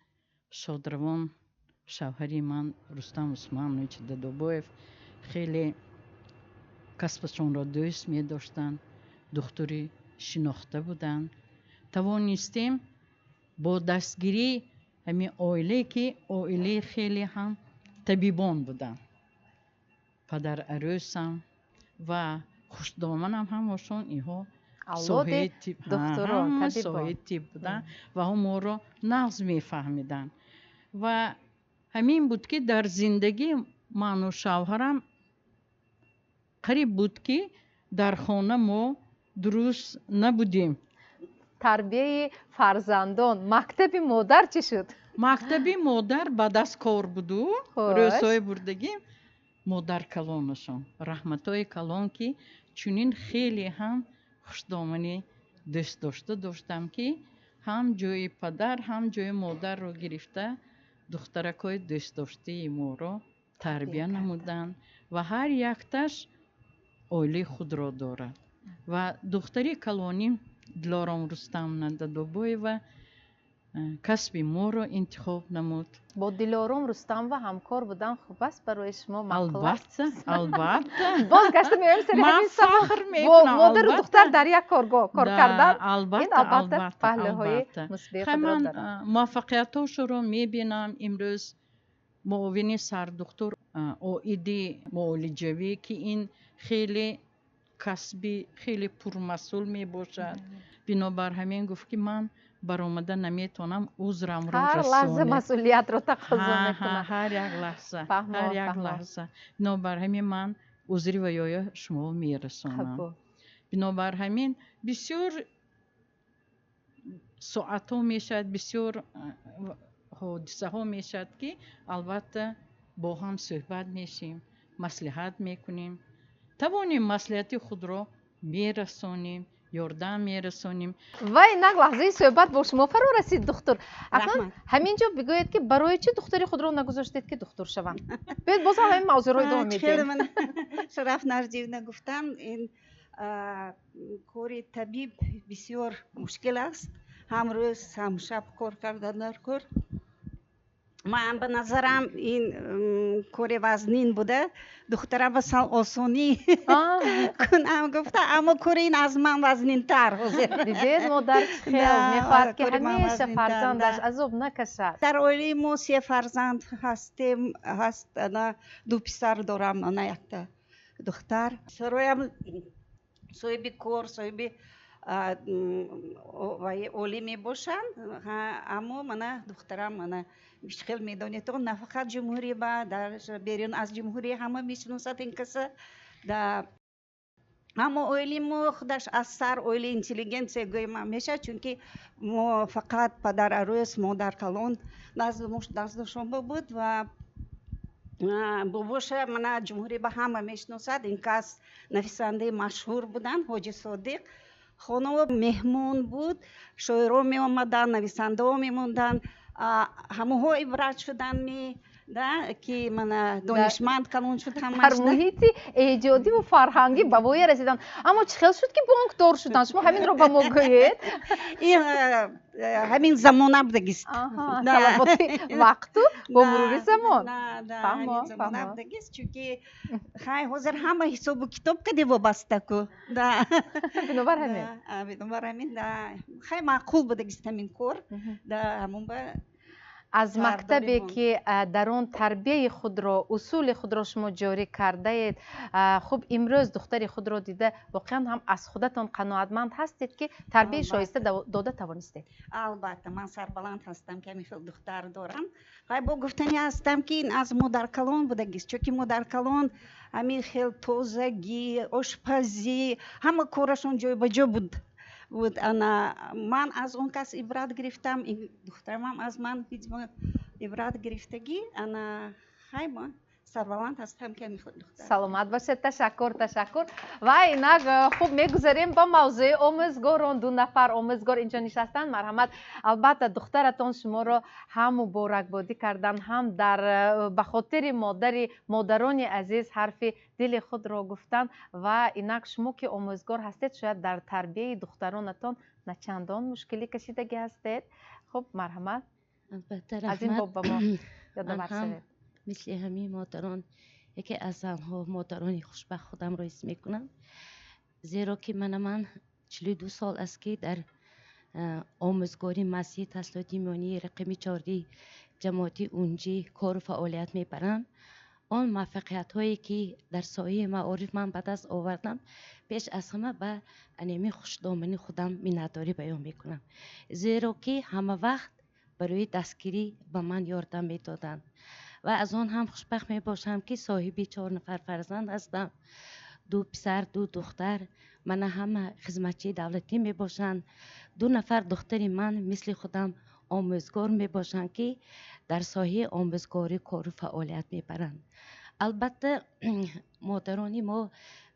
شادروان شوهری من رستم عثمانویچ ددوبایف خیلی کسبشون را دوست می داشتن دکتری شناخته بودن توانستیم با دستگیری همین عائله که عائله خیلی هم طبیبان بودن падар арӯсам ва хушдоманам ҳамошон иҳо авлоди духтурон соҳаи тиб буданд ва ҳо моро нағз мефаҳмиданд ва ҳамин буд ки дар зиндагӣ ману шавҳарам қариб буд ки дар хона мо дуруст набудем. тарбияи фарзандон мактаби модар чӣ шуд? мактаби модар ба даст кор буду рӯзҳои бурдагим модар калонашон раҳматои калон ки чунин хеле ҳам хушдоманӣ дӯст дошта доштам ки ҳам ҷои падар ҳам ҷои модарро гирифта духтаракҳои дӯстдоштаи моро тарбия намуданд ва ҳар якташ оилаи худро дорад ва духтари калоним дилором рустамовна дадобоева касби моро интихоб намуд. бо дилором рустамова ҳамкор будан хуб аст барои шумо албатта боз гашта меоем сари ҳамин фахр бо модару духтар дар як коргоҳ кор кардан ин албатта паҳлӯҳои мусбии худро дорад. муваффақиятҳошуро мебинам имрӯз муовини сардухтур оиди муолиҷавӣ ки ин хеле касби хеле пурмасъул мебошад бинобар ҳамин гуфт ки ман баромада наметавонам узрамро расонем. ҳар лаҳза масъулиятро тақозо мекунад. ҳар як лаҳза бинобар ҳамин ман узри ва ёя шумо мерасонам. бинобар ҳамин бисёр соатҳо мешавад бисёр ҳодисаҳо мешавад ки албатта бо ҳам суҳбат мешим маслиҳат мекунем тавонем маслиҳати худро мерасонем ёрдам мерасонем. ва инак лаҳзаи суҳбат бо шумо фаро расид духтур. акнун ҳамин ҷо бигӯед ки барои чӣ духтари худро нагузоштед ки духтур шаванд? биёед бозам ҳамин мавзӯъро идома медиҳем. шараф нарҷиевна гуфтам ин кори табиб бисёр мушкил аст ҳам рӯз ҳам шаб кор кардан дар кор. ман ба назарам ин кори вазнин буда духтара ба сал осонӣ кунам гуфта аммо кори ин аз ман вазнинтар ҳозир. дидед модар хел мехоҳад ки ҳамеша фарзандаш азоб накашад. дар оилаи мо 3 фарзанд ҳастем ҳаст ду писар дорам ана якта духтар сароям соҳиби кор соҳиби олӣ мебошанд аммо мана духтарам мана мишхел медонед на фақат ҷумҳурӣ ба дар берун аз ҷумҳурӣ ҳама мешиносад ин каса да аммо оилаи мо худаш аз сар оилаи интеллигентсия гӯям мешавад чунки мо фақат падар арӯс модар калон наздошон буд ва бобоша мана ҷумҳурӣ ба ҳама мешиносад ин кас нависандаи машҳур буданд ҳоҷи содиқ хонава меҳмон буд шоиро меомаданд нависандаҳо мемонданд ҳамаҳо ибрат шуданд ки мана донишманд калон шуд дар муҳити эҷодиву фарҳангӣ ба воя расиданд. аммо чӣ хел шуд ки бонкдор шуданд? шумо ҳаминро ба мо гӯед. ҳамин замона будагист талаботи вақту бо мурури замон ҳамин замона будагист чунки хай ҳозир ҳама ҳисобу китоб кади вобастаку бинобар ҳамин хай маъқул будагист ҳамин кор ҳамон ба аз мактабе ки дар он тарбияи худро усули худро шумо ҷорӣ кардаед хуб имрӯз духтари худро дида воқеан ҳам аз худатон қаноатманд ҳастед ки тарбияи шоиста дода тавонистед? албатта ман сарбаланд ҳастам ки ҳамин хел духтар дорам ҳай бо гуфтани ҳастам ки ин аз модаркалон будагист чунки модаркалон ҳамин хел тозагӣ ошпазӣ ҳама корашон ҷойбаҷо буд ана ман аз он кас ибрат гирифтам духтарамам аз ман ибрат гирифтагӣ ана хайма сарбаланд ҳастам ки духтар саломат бошед. ташаккур ва инак хуб мегузарем ба мавзӯи омӯзгорон. 2 нафар омӯзгор инҷо нишастанд. марҳамат, албатта духтаратон шуморо ҳам муборакбодӣ кардан ҳам дар ба хотири модарони азиз ҳарфи дили худро гуфтанд ва инак шумо ки омӯзгор ҳастед шояд дар тарбияи духтаронатон начандон мушкилӣ кашидагӣ ҳастед. хуб марҳамат, аз ин боб ба мо ёдовар шавед. مثل همه مادران یکی از زنها مادران خوشبخت خودم را حس میکنم زیرا که من 42 سال است که در آموزگاری مسیح تحصیلات ایمانی رقم 14 جماعتی اونجی کار و فعالیت میبرم آن موفقیت هایی که در سایه معارف من به دست آوردم پیش از همه به انیمی خوشدامنی خودم منتداری بیان میکنم، زیرا که همه وقت برای دستگیری به من یاردم میدادند و از آن هم خوشبخت می باشم که صاحبی 4 نفر فرزند هستم، 2 پسر 2 دختر. من همه خدمتچی دولتی می باشند. 2 نفر دختری من مثل خودم آموزگار می باشند که در ساحه آموزگاری کار و فعالیت می برند. البته مادرانی ما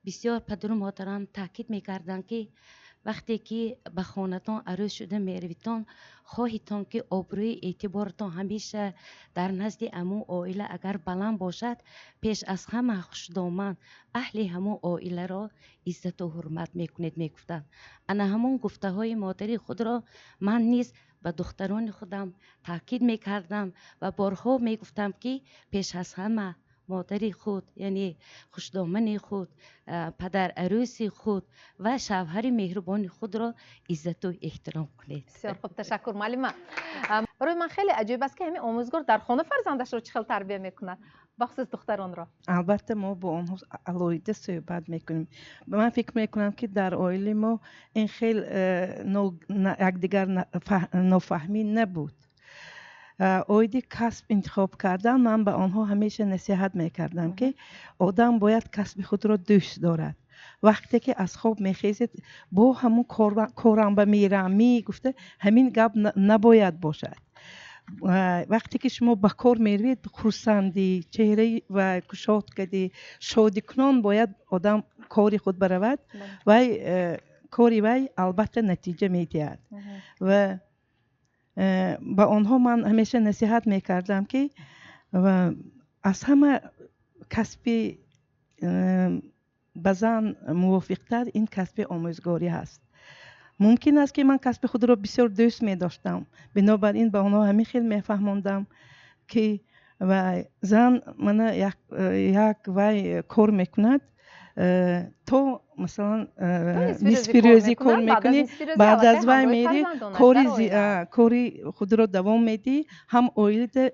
بسیار پدر و مادرم تاکید می کردند که وقتی که به خانه‌تان عروس شده میرویتان، خواهیتان که آبروی اعتبارتان همیشه در نزد امو عائله اگر بلند باشد، پیش از همه خوشدامن اهل همو عائله را عزت و حرمت میکنید میگفتند. انا همون گفته های مادری خود را من نیز به دختران خودم تاکید میکردم و بارها میگفتم که پیش از همه مادری خود یعنی خوشدامن خود، پدر عروس خود و شوهر مهربان خود را عزت و احترام کنید. بسیار خوب، تشکر معلم. برای من خیلی عجیب است که همین آموزگار در خانه فرزندش رو چه خیلی تربیت میکنه، بخصوص دختران را. البته ما با آنها علایده صحبت میکنیم. من فکر میکنم که در عائله ما این خیلی یکدیگر نفهمی نبود. اویدی کسب انتخاب کردن، من به آنها همیشه نصیحت میکردم که آدم باید کسب خود را دوست دارد. وقتی که از خواب میخیزید با همون کارم به میرم میگفته همین گپ نباید باشد. وقتی که شما به کار میروید خرسندی چهره و کشاد کردی شادی کنان باید آدم کاری خود برود و کاری وی البته نتیجه میدهد. و با آنها من همیشه نصیحت میکردم که از همه کسب بزن موافقتر این کسب آموزگاری هست. ممکن است که من کسب خود را بسیار دوست می داشتم، بنابراین به آنها همین خیلی میفهماندم که زن من یک وی کار میکند تو مثلا نصف روزی کار میکنی، بعد از وی میری کاری خود را دوام میدی، هم عائله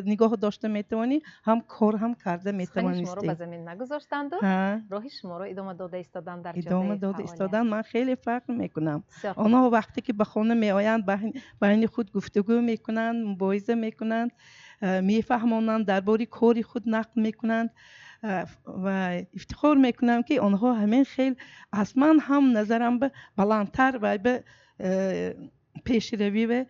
نگاه داشته میتوانی هم کار هم کرده میتوانی. شما رو به زمین نگذاشتند و راه شما رو ادامه داده ایستادن در ادامه داده ایستادن. من خیلی فخر میکنم. آنها وقتی که به خانه میآیند بین خود گفتگو میکنند، مباحثه میکنند، میفهمانند، درباره کاری خود نقل میکنند و افتخار میکنم که آنها همین خیلی از من هم نظرم به بلندتر و به پیشروی و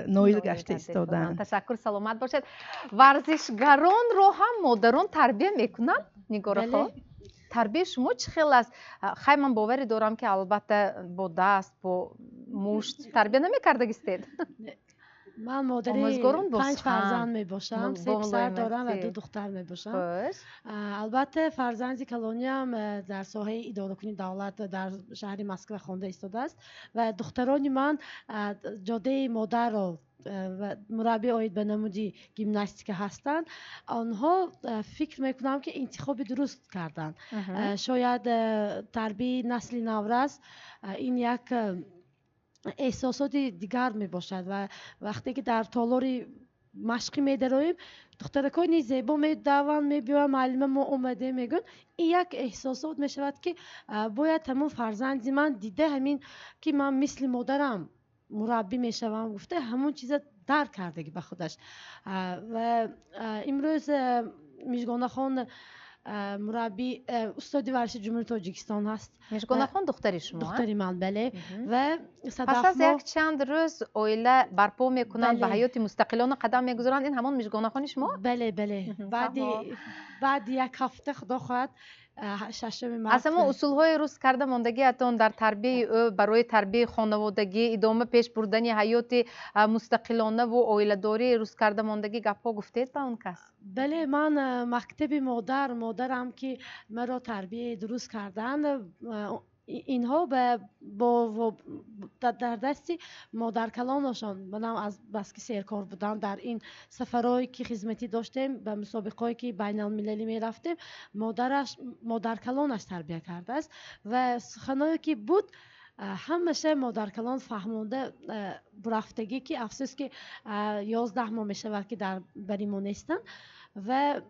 نایل گشته ایستادن. تشکر، سلامت باشد. ورزشگران رو هم مادران تربیت میکنن نگار خود؟ تربیت شما چه خیلی است؟ خیلی من باوری دارم که البته با دست با مشت تربیت نمیکردگیستید. من مادری 5 فرزند می باشم، 3 پسر دارم و 2 دختر می باشم. البته فرزند کلانی هم در ساحه اداره کنی دولت در شهر مسکو خوانده ایستاده است و دختران من جاده مادر را و مربی آید به نمودی گیمناستیک هستند. آنها فکر میکنم که انتخاب درست کردن. شاید تربیت نسل نورس این یک احساسات دیگر می باشد و وقتی که در تالار مشقی می درویم دخترکانی زیبا می دوان می بیان معلم ما اومده میگن این یک احساسات می شود که باید تمام فرزندی من دیده همین که من مثل مادرم مربی می شوم گفته همون چیز درک کرده به خودش. و امروز میژگانه خان مربی استاد ورزش جمهوری تاجیکستان هست. میژگانه خان دختری شما؟ دختری من، بله. و پس از یک چند روز عائله برپا میکنند به حیات مستقلانه قدم میگذارند، این همان میژگانه خان شما؟ بله بله. بعد یک هفته خدا خواهد ششم مارس. اصلا ما اصول های روز کرده ماندگی اتون در تربیت او برای تربیت خانوادگی ادامه پیش بردن حیات مستقلانه و عائله داری روز کرده ماندگی گپا گفتید به اون کس؟ بله، من مکتب مادرم که مرا تربیت درست کردن اینها با در دستی مادر کلانشان منم از بس که سیرکار بودم در این سفرهایی که خدمتی داشتیم به مسابقه‌ای که بین المللی می رفتیم مادر کلانش تربیت کرده است و سخنایی که بود همیشه مادر کلان فهمونده برفتگی که افسوس که 11 ماه می شود که در بری ما نیستن و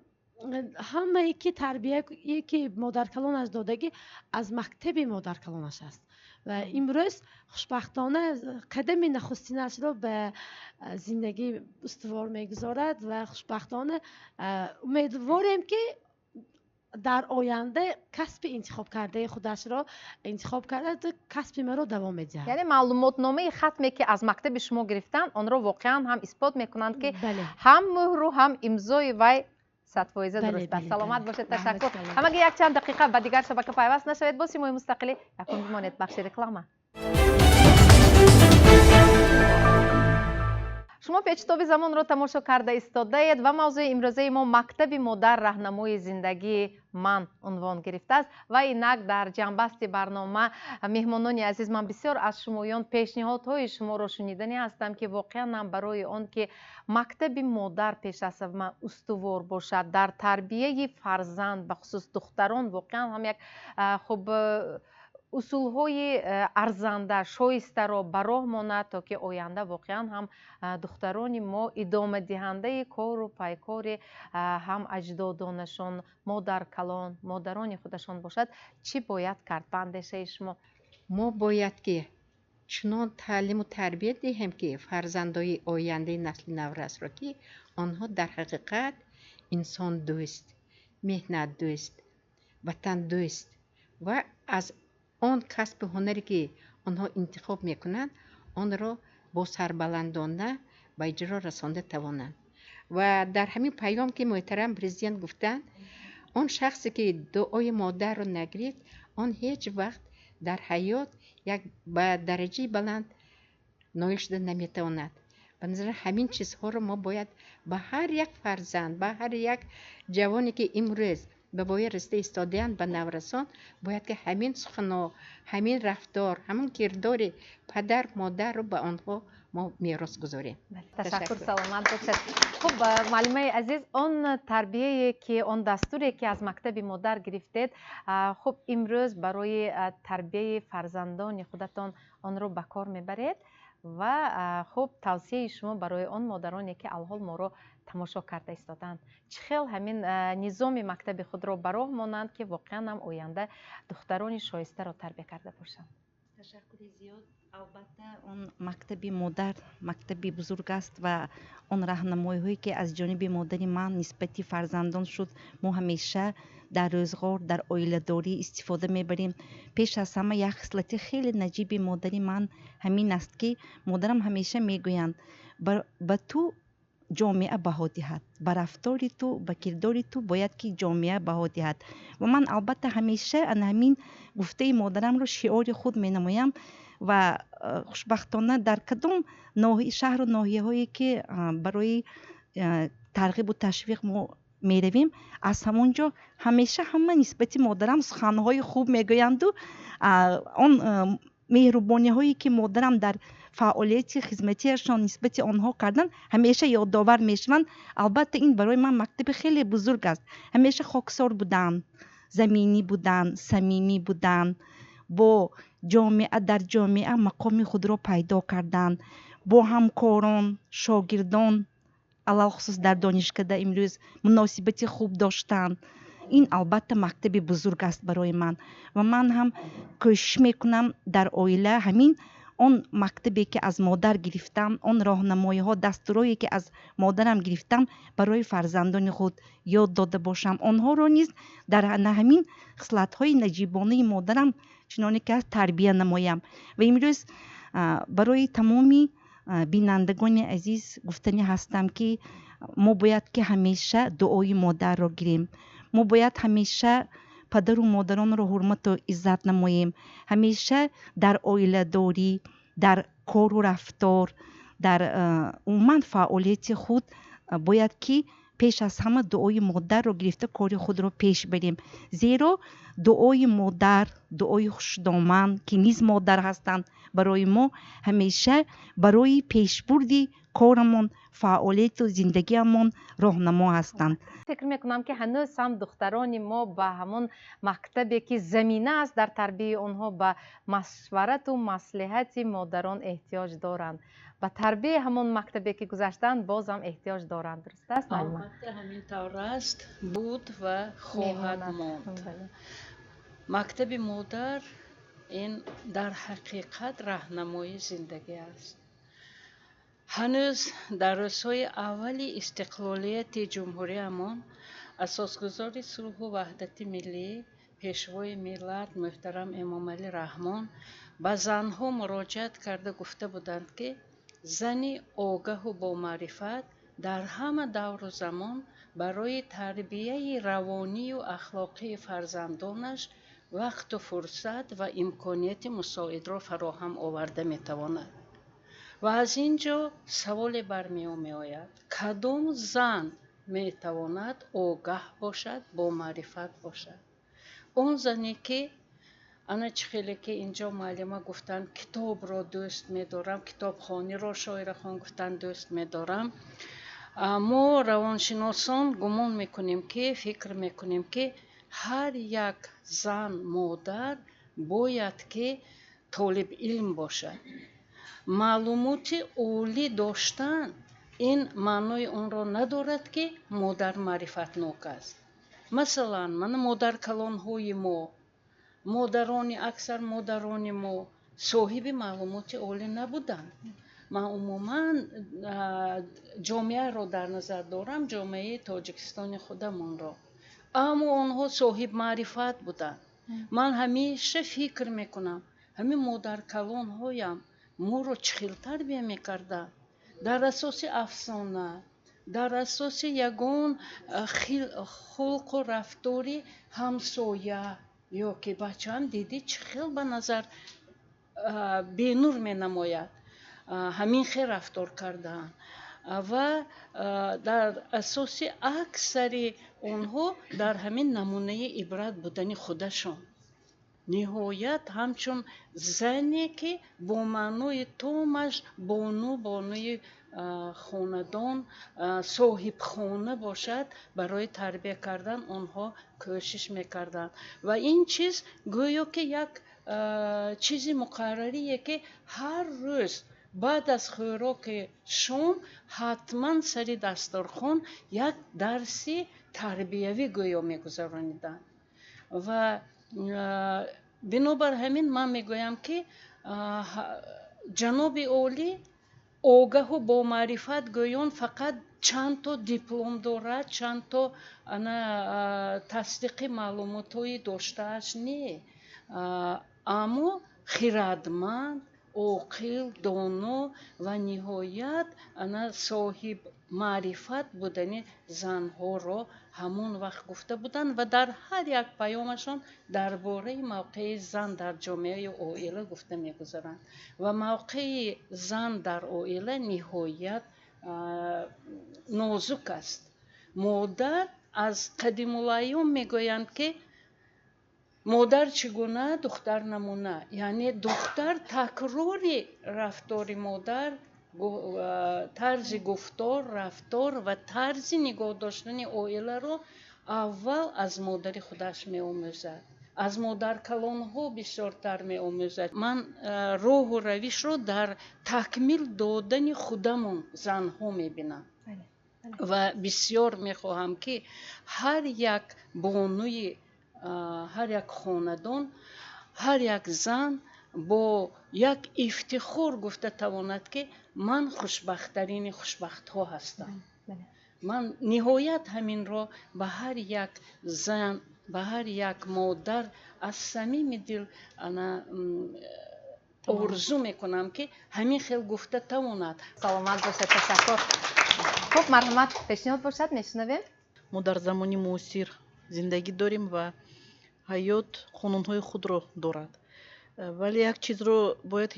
همه که تربیه که مادرکلانش دادگی از مکتب مادرکلانش است و امروز خوشبختانه قدم نخستینش را به زندگی استوار میگذارد و خوشبختانه امیدواریم که در آینده کسب انتخاب کرده خودش را انتخاب کرده کسب ما را دوام می‌دهد. یعنی معلومات نامه ختمی که از مکتب شما گرفتن آن را واقعا هم اثبات میکنند که بله. هم مهر و هم امضای وی 100% درست است. سلامت باشید. تشکر. همگی یک چند دقیقه به دیگر شبکه پیوست نشوید. با سیمای مستقلی یکم بمانید. بخش رکلامه. شما پیچتاب زمان را تماشا کرده ایستاده اید و موضوع امروزه ما مکتب مادر راهنمای زندگی من عنوان گرفته است و اینک در جنبست برنامه مهمانان عزیز من بسیار از شمایان پیشنهادهای شما را شنیدنی هستم که واقعا هم برای آن که مکتب مادر پیش از همه استوار باشد در تربیه فرزند به خصوص دختران واقعا هم یک خوب اصولهای ارزنده شایسته را به راه ماند تا که آینده واقعا هم دختران ما ادامه دهنده کار و پیکار هم اجدادانشان مادر کلان مادران خودشان باشد. چی باید کرد به اندیشه شما؟ ما باید که چنان تعلیم و تربیت دهیم که فرزندای آینده نسل نورس را که آنها در حقیقت انسان دوست، مهنت دوست، وطن دوست و از آن کسب هنری که آنها انتخاب میکنند آن را با سربلندانه به اجرا رسانده توانند. و در همین پیام که محترم پرزیدنت گفتند آن شخصی که دعای مادر را نگرفت آن هیچ وقت در حیات یک به درجه بلند نایل شده نمیتواند. به نظر همین چیزها را ما باید به هر یک فرزند به هر یک جوانی که امروز به بای رسته ایستاده‌اند به نورسان باید که همین سخن‌ها همین رفتار همین کردار پدر مادر رو به آنها ما میراث گذاریم. تشکر. سلامت باشید. خب معلمه عزیز آن تربیه که آن دستوری که از مکتب مادر گرفتید خب امروز برای تربیه فرزندان خودتان آن رو به کار میبرید و خب توصیه شما برای آن مادرانی که الحال ما رو تماشا کرده ایستادند چه خیلی همین نظام مکتب خود را براه مانند که واقعا هم آینده دختران شایسته را تربیه کرده باشند؟ تشکر زیاد. البته اون مکتب مادر مکتبی بزرگ است و اون راهنمایی هایی که از جانب مادر من نسبت فرزندان شد ما همیشه در روزگار در عائله داری استفاده میبریم. پیش از همه یک خصلت خیلی نجیب مادر من همین است که مادرم همیشه میگویند به تو جامعه بها دهد، به رفتار تو به کردار تو باید که جامعه بها دهد و من البته همیشه همین گفته مادرم رو شعار خود می نمایم و خوشبختانه در کدام شهر و ناحیه هایی که برای ترغیب و تشویق ما می رویم از همونجا همیشه همه نسبت مادرم سخنهای خوب میگویند و آن مهربانی هایی که مادرم در فعالیت خدمتیشان نسبت آنها کردن همیشه یادآور میشوند. البته این برای من مکتب خیلی بزرگ است. همیشه خاکسار بودن، زمینی بودن، صمیمی بودن، با جامعه در جامعه مقام خود را پیدا کردن، با همکاران شاگردان علاوه خصوص در دانشکده امروز مناسبت خوب داشتن. این البته مکتب بزرگ است برای من و من هم کوشش میکنم در عائله همین اون مکتبی که از مادر گرفتم اون راهنمایی ها دستورایی که از مادرم گرفتم برای فرزندان خود یاد داده باشم. آنها را نیز در همین خصلت های نجیبانه مادرم چنانه که تربیه نمایم. و امروز برای تمامی بینندگان عزیز گفتنی هستم که ما باید که همیشه دعای مادر را گیریم. ما باید همیشه پدر و مادران را حرمت و عزت نماییم. همیشه در عائله داری، در کار و رفتار، در عموما فعالیت خود باید که پیش از همه دعای مادر را گرفته کار خود را پیش بریم. زیرا دعای مادر، دعای خوشدامن که نیز مادر هستند برای ما همیشه برای پیشبرد корамон фаъолияту зиндагиамон роҳнамо ҳастанд. фикр мекунам ки ҳанӯз ҳам духтарони мо ба ҳамон мактабе ки замина аст дар тарбияи онҳо ба машварату маслиҳати модарон эҳтиёҷ доранд. ба тарбияи ҳамон мактабе ки гузаштаанд боз ҳам эҳтиёҷ доранд. дуруст аст? албатта ҳамин тавр аст, буд ва хоҳад монд. мактаби модар ин дар ҳақиқат раҳнамои зиндагӣ аст. ҳанӯз дар рӯзҳои аввали истиқлолияти ҷумҳуриямон асосгузори сулҳу ваҳдати миллӣ, пешвои миллат муҳтарам эмомалӣ раҳмон ба занҳо муроҷиат карда гуфта буданд ки зани огаҳу бомаърифат дар ҳама давру замон барои тарбияи равонию ахлоқии фарзандонаш вақту фурсат ва имконияти мусоидро фароҳам оварда метавонад. ва аз ин ҷо саволе бармеояд, кадом зан метавонад огаҳ бошад, бомаърифат бошад? он зане ки ана чӣ хеле ки инҷо муаллима гуфтанд китобро дӯст медорам, китобхониро шоирахон гуфтанд дӯст медорам. мо равоншиносон гумон мекунем ки фикр мекунем ки ҳар як зан модар бояд ки толибилм бошад. маълумоти олӣ доштан ин маънои онро надорад ки модар маърифатнок аст. масалан мана модаркалонҳои мо, аксар модарони мо соҳиби маълумоти олӣ набуданд. ман умуман ҷомеаро дар назар дорам, ҷомеаи тоҷикистони худамонро, аммо онҳо соҳибмаърифат буданд. ман ҳамеша фикр мекунам ҳамин модаркалонҳоям моро чӣ хел тарбия мекарданд? дар асоси афсона, дар асоси ягон хулқу рафтори ҳамсоя, ё ки бачаам дидӣ чӣ хел ба назар бенур менамояд, ҳамин хел рафтор кардаанд. ва дар асоси аксари онҳо дар ҳамин намунаи ибрат будани худашон. ниҳоят ҳамчун зане ки бо маънои томаш бонуи хонадон, соҳибхона бошад, барои тарбия кардан онҳо кӯшиш мекарданд. ва ин чиз гӯё ки як чизи муқаррарие ки ҳар рӯз баъд аз хӯроки шом ҳатман сари дастархон як дарси тарбиявӣ гӯё мегузарониданд. ва бинобар ҳамин ман мегӯям ки ҷаноби олӣ огаҳу бомаърифат гӯён фақат чанд то диплом дорад, чанд то тасдиқи маълумотҳои доштааш не, аммо хирадманд, оқил, доно ва ниҳоят соҳиб маърифат будани занҳоро ҳамон вақт гуфта буданд ва дар ҳар як паёмашон дар бораи мавқеи зан дар ҷомеаи оила гуфта мегузаранд. ва мавқеи зан дар оила ниҳоят нозук аст. модар аз қадимулайём мегӯянд ки модар чӣ гуна, духтар намуна. яъне духтар такрори рафтори модар, тарзи гуфтор, рафтор ва тарзи нигоҳ доштани оиларо аввал аз модари худаш меомӯзад. аз модаркалонҳо бисёртар меомӯзад. ман роҳу равишро дар такмил додани худамон занҳо мебинам. ва бисёр мехоҳам ки ҳар як бонуи ҳар як хонадон, ҳар як зан бо як ифтихор гуфта тавонад ки ман хушбахттарини хушбахтҳо ҳастам. ман ниҳоят ҳаминро ба ҳар як зан, ба ҳар як модар аз самими дил орзу мекунам ки ҳамин хел гуфта тавонад. саломат бошед. ташаккур. хуб, марҳамат, пешниҳод бошад, мешунавем. мо дар замони муосир зиндагӣ дорем ва ҳаёт қонунҳои худро дорад. вале як чизро бояд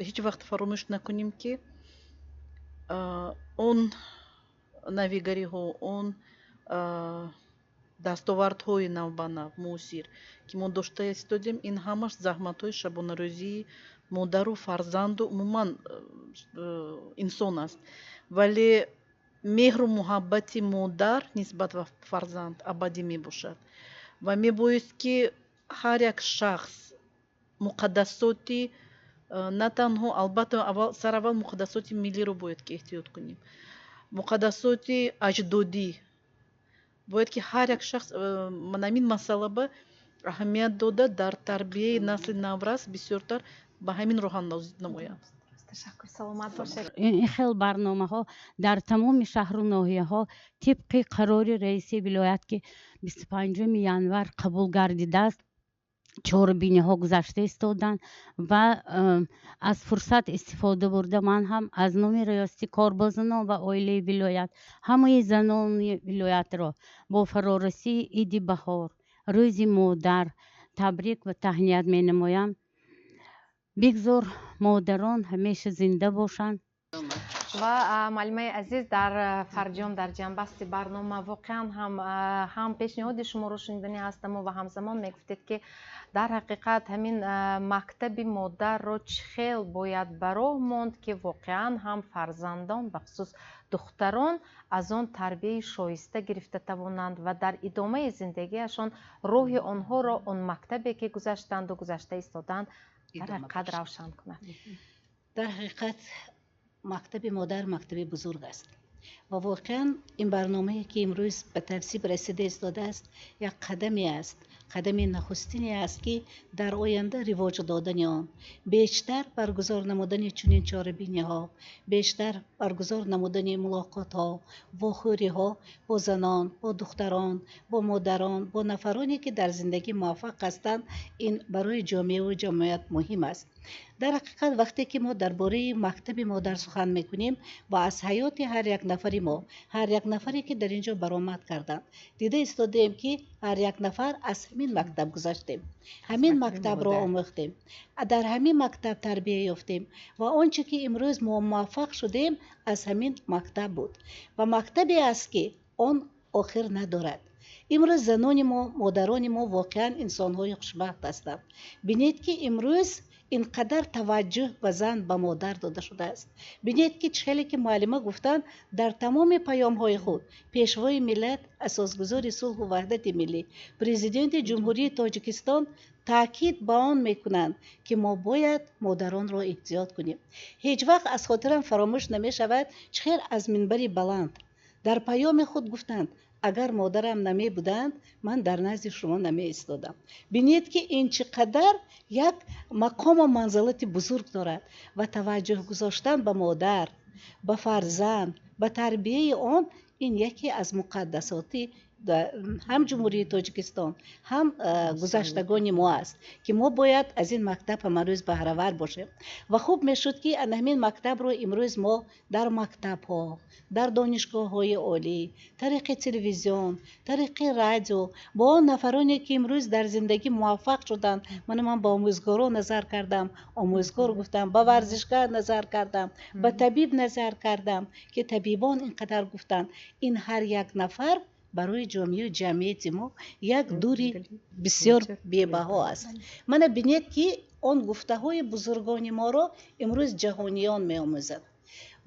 ҳеҷ вақт фаромӯш накунем ки он навигариҳо, он дастовардҳои навбанав муосир ки мо дошта истодем, ин ҳамаш заҳматҳои шабонарӯзии модару фарзанду умуман инсон аст. вале меҳру муҳаббати модар нисбат ба фарзанд абадӣ мебошад ва мебояд ки ҳар як шахс муқаддасоти на танҳо албатта сараввал муқаддасоти миллиро бояд ки эҳтиёт кунем муқаддасоти аҷдодӣ бояд ки ҳар як шахс ҳамин масъала аҳамият дода дар тарбияи насли наврас бисёртар ба ҳамин роҳ андоз намояд. ташаккур, саломат бошед. این خیل برنامه‌ها در تمام شهر و ناحیه‌ها طبق قرار رئیس ولایت که 25 ینور قبول گردیده است چهاربینی‌ها گذشته ایستادند و از فرصت استفاده برده من هم از نام ریاستی کاربازان و عائله ولایت همه زنان ولایت را با فرارسی عید بهار روز مادر تبریک و تهنیت می‌نمایم. بگذار مادران همیشه زنده باشند. و معلمه عزیز در فرجام در جنبستی برنامه واقعا هم پیشنهاد شما رو شنیدنی هستم و همزمان میگفتید که در حقیقت همین مکتب مادر رو چخیل باید براه ماند که واقعا هم فرزندان بخصوص دختران از آن تربیه شایسته گرفته توانند و در ادامه زندگیشان روح آنها را آن مکتبی که گذشتند و گذشته ایستادند در حقیقت روشن کنند. در حقیقت مکتب مادر مکتب بزرگ است و واقعا این برنامه‌ای که امروز به تصویب رسیده ایستاده است یک قدمی است، قدم نخستینی است که در آینده رواج دادن آن بیشتر برگزار نمودن چنین چهاربینی‌ها، بیشتر برگزار نمودن ملاقات‌ها، واخوری‌ها با زنان، با دختران، با مادران، با نفرانی که در زندگی موفق هستند، این برای جامعه و جمعیت مهم است. در حقیقت وقتی که ما درباره مکتب مادر سخن میکنیم و از حیات هر یک نفری ما، هر یک نفری که در اینجا برآمد کردند دیده ایستادیم که هر یک نفر از همین مکتب گذشتیم، همین مکتب را آموختیم، در همین مکتب تربیت یافتیم و آنچه که امروز ما موفق شدیم از همین مکتب بود و مکتبی است که آن آخر ندارد. امروز زنان ما، مادران ما واقعا انسان‌های خوشبخت هستند. بینید که امروز اینقدر توجه به زن به مادر داده شده است. بینید که چهلی که معلمه گفتن در تمام پیام های خود پیشوای ملت، اساسگذار صلح و وحدت ملی، پرزیدنت جمهوری تاجیکستان تاکید به آن میکنند که ما باید مادران را احتیاط کنیم. هیچ وقت از خاطرم فراموش نمی شود چهر از منبری بلند در پیام خود گفتند اگر مادرم نمی بودند من در نزد شما نمی ایستادم. بینید که این چقدر یک مقام و منزلت بزرگ دارد و توجه گذاشتن به مادر، به فرزند، به تربیه آن، این یکی از مقدساتی هم جمهوری تاجیکستان هم گذشتگان ما است که ما باید از این مکتب امروز بهره‌ور باشیم و خوب میشد که همین مکتب رو امروز ما در مکتب ها، در دانشگاه های عالی، طریق تلویزیون، طریق رادیو با نفرانی که امروز در زندگی موفق شدند، من با آموزگاران نظر کردم، آموزگار گفتم، با ورزشکار نظر کردم، با طبیب نظر کردم که طبیبان اینقدر گفتند این هر یک نفر برای جامعه و جمعیت ما یک دوری بسیار بی‌بها است. من بینید که آن گفته های بزرگان ما را امروز جهانیان می آموزند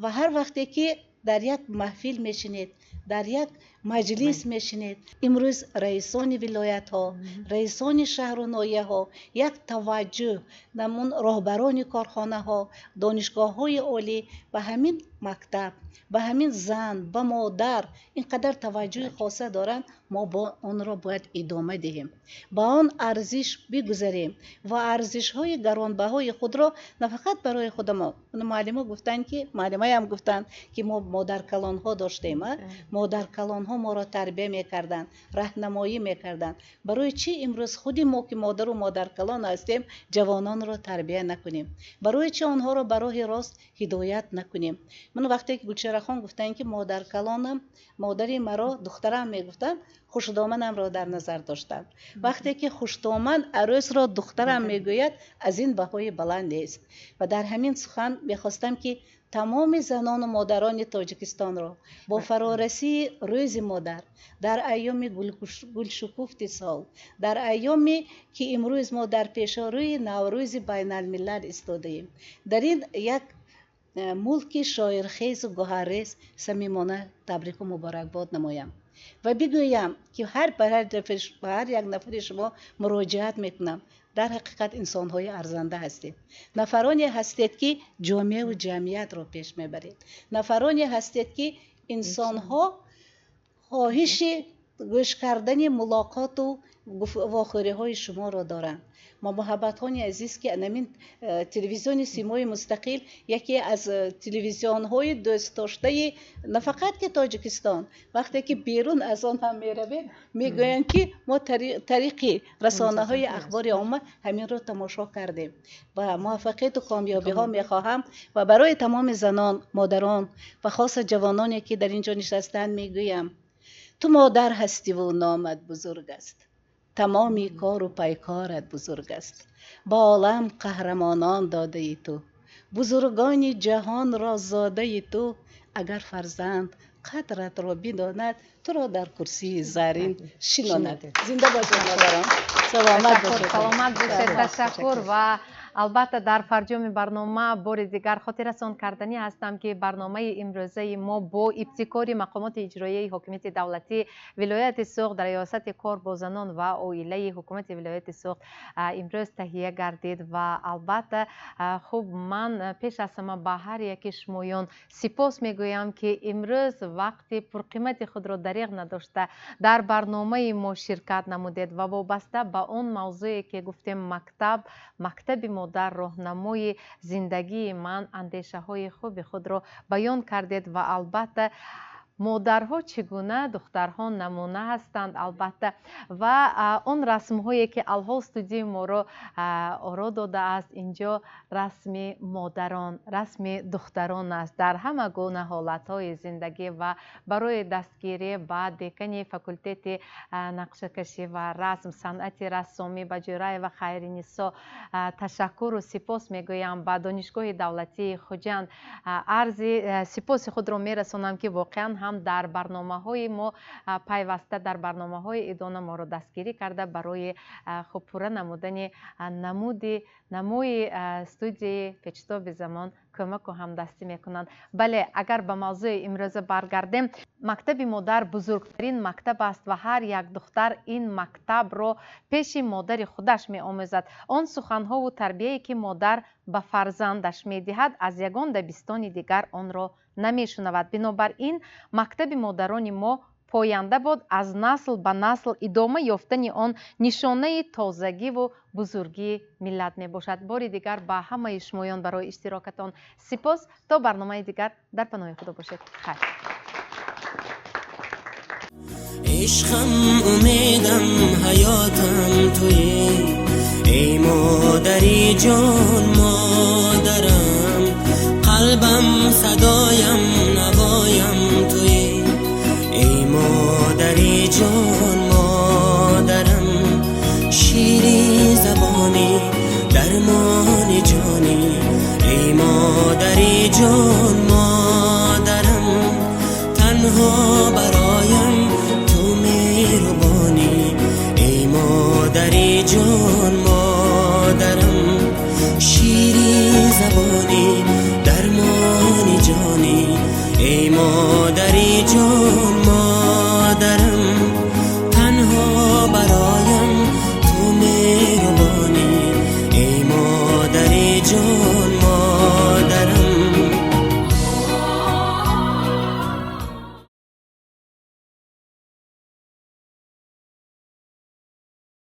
و هر وقتی که در یک محفل میشینید، در یک مجلس میشینید، امروز رئیسان ولایت ها، رئیسان شهر و ناحیه ها یک توجه، نمون راهبران کارخانه ها، دانشگاه های عالی به همین مکتب، به همین زن، به مادر اینقدر توجه خاصه دارند، ما با آن را باید ادامه دهیم، با آن ارزش بگذاریم و ارزش های گرانبهای خود را نه فقط برای خود ما. معلمه گفتن که معلمه هم گفتن که ما مادر کلان ها داشتیم، مادر کلان ها ما را تربیت میکردن، راهنمایی میکردن. برای چی امروز خودی ما که مادر و مادر کلان هستیم جوانان را تربیت نکنیم؟ برای چی آنها را به راه راست هدایت نکنیم؟ من وقتی که گلچهره خان گفتن که مادر کلانم، مادری مرا دخترم میگفتن، خوشدامنم را در نظر داشتند. وقتی که خوشدامن عروس را دخترم میگوید از این بهای بلند است و در همین سخن میخواستم که تمام زنان و مادران تاجیکستان را با فرارسی روز مادر در ایام گلشکوفت سال، در ایامی که امروز ما در پیشروی نوروز بین الملل ایستاده ایم، در این یک ملک شاعرخیز و گوهرریز صمیمانه تبریک و مبارکباد نمایم و بگویم که به هر یک نفر شما مراجعت میکنم. در حقیقت انسان‌های ارزنده هستید. نفرانی هستید که جامعه و جمعیت را پیش میبرید. نفرانی هستید که انسان‌ها خواهش گوش کردن ملاقات و واخوری‌های شما را دارند. ما محبت‌های عزیز که نمین تلویزیون سیمای مستقل یکی از تلویزیون‌های دوست داشته نه فقط که تاجیکستان، وقتی که بیرون از آن هم می‌روید میگویند که ما طریق رسانه‌های اخبار عامه همین رو تماشا کردیم و موفقیت و کامیابی‌ها می‌خواهم و برای تمام زنان، مادران و خاص جوانانی که در اینجا نشستند میگویم تو مادر هستی و نامت بزرگ است. تمامی کار و پیکارت بزرگ است. با عالم قهرمانان داده ای تو. بزرگان جهان را زاده ای تو. اگر فرزند قدرت را بداند تو را در کرسی زرین شناند. زنده باشید مادران. سلامت باشید. سلامت باشید. تشکر و البته در فرجام برنامه بار دیگر خاطررسان کردنی هستم که برنامه امروزه ما با ابتکار مقامات اجرایی حکومت دولتی ولایت سوخت در ریاست کار با زنان و عائله حکومت ولایت سوخت امروز تهیه گردید و البته خوب من پیش از همه به هر یک شمایان سپاس میگویم که امروز وقتی پرقیمت خود را دریغ نداشته در برنامه ما شرکت نمودید و وابسته به اون موضوعی که گفتیم مکتب در راهنمای زندگی من اندیشه های خوب خود را بیان کردید و البته مادرها چگونه دخترها نمونه هستند البته و اون رسم هایی که الحال استودیوی ما رو آرا داده است اینجا رسم مادران رسم دختران است در همه گونه حالت های زندگی و برای دستگیری به دکان فاکولته نقشه کشی و رسم صنعت رسامی با جرای و خیرنسا تشکر و سپاس میگویم با دانشگاه دولتی خوجند عرض سپاس خود را میرسانم که واقعا هم در برنامه های ما پیوسته در برنامه های ادانه ما را دستگیری کرده برای خوب پوره نمودن نموی استودیوی پیچتاب زمان کمک و همدستی میکنند. بله اگر به موضوع امروز برگردیم مکتب مادر بزرگترین مکتب است و هر یک دختر این مکتب را پیش مادر خودش می آموزد. آن سخنها و تربیه‌ای که مادر به فرزندش میدهد از یگان دبستان دیگر آن را نمیشنود. بنابراین مکتب مادران ما پاینده بود از نسل به نسل ادامه یافتن آن نشانه تازگی و بزرگی ملت می باشد. بار دیگر با همه شمایان برای اشتراکتان سپاس. تا برنامه دیگر در پناه خدا باشید. خیر. عشقم امیدم حیاتم تویی ای مادری جان مادرم قلبم صدایم نوایم تویی ای مادری جان مادرم شیری زبانی درمان جانی ای مادری جان مادرم تنها برایم تو مهربانی ای مادری جان مادرم شیری زبانی درمان جانی ای مادری جان مادرم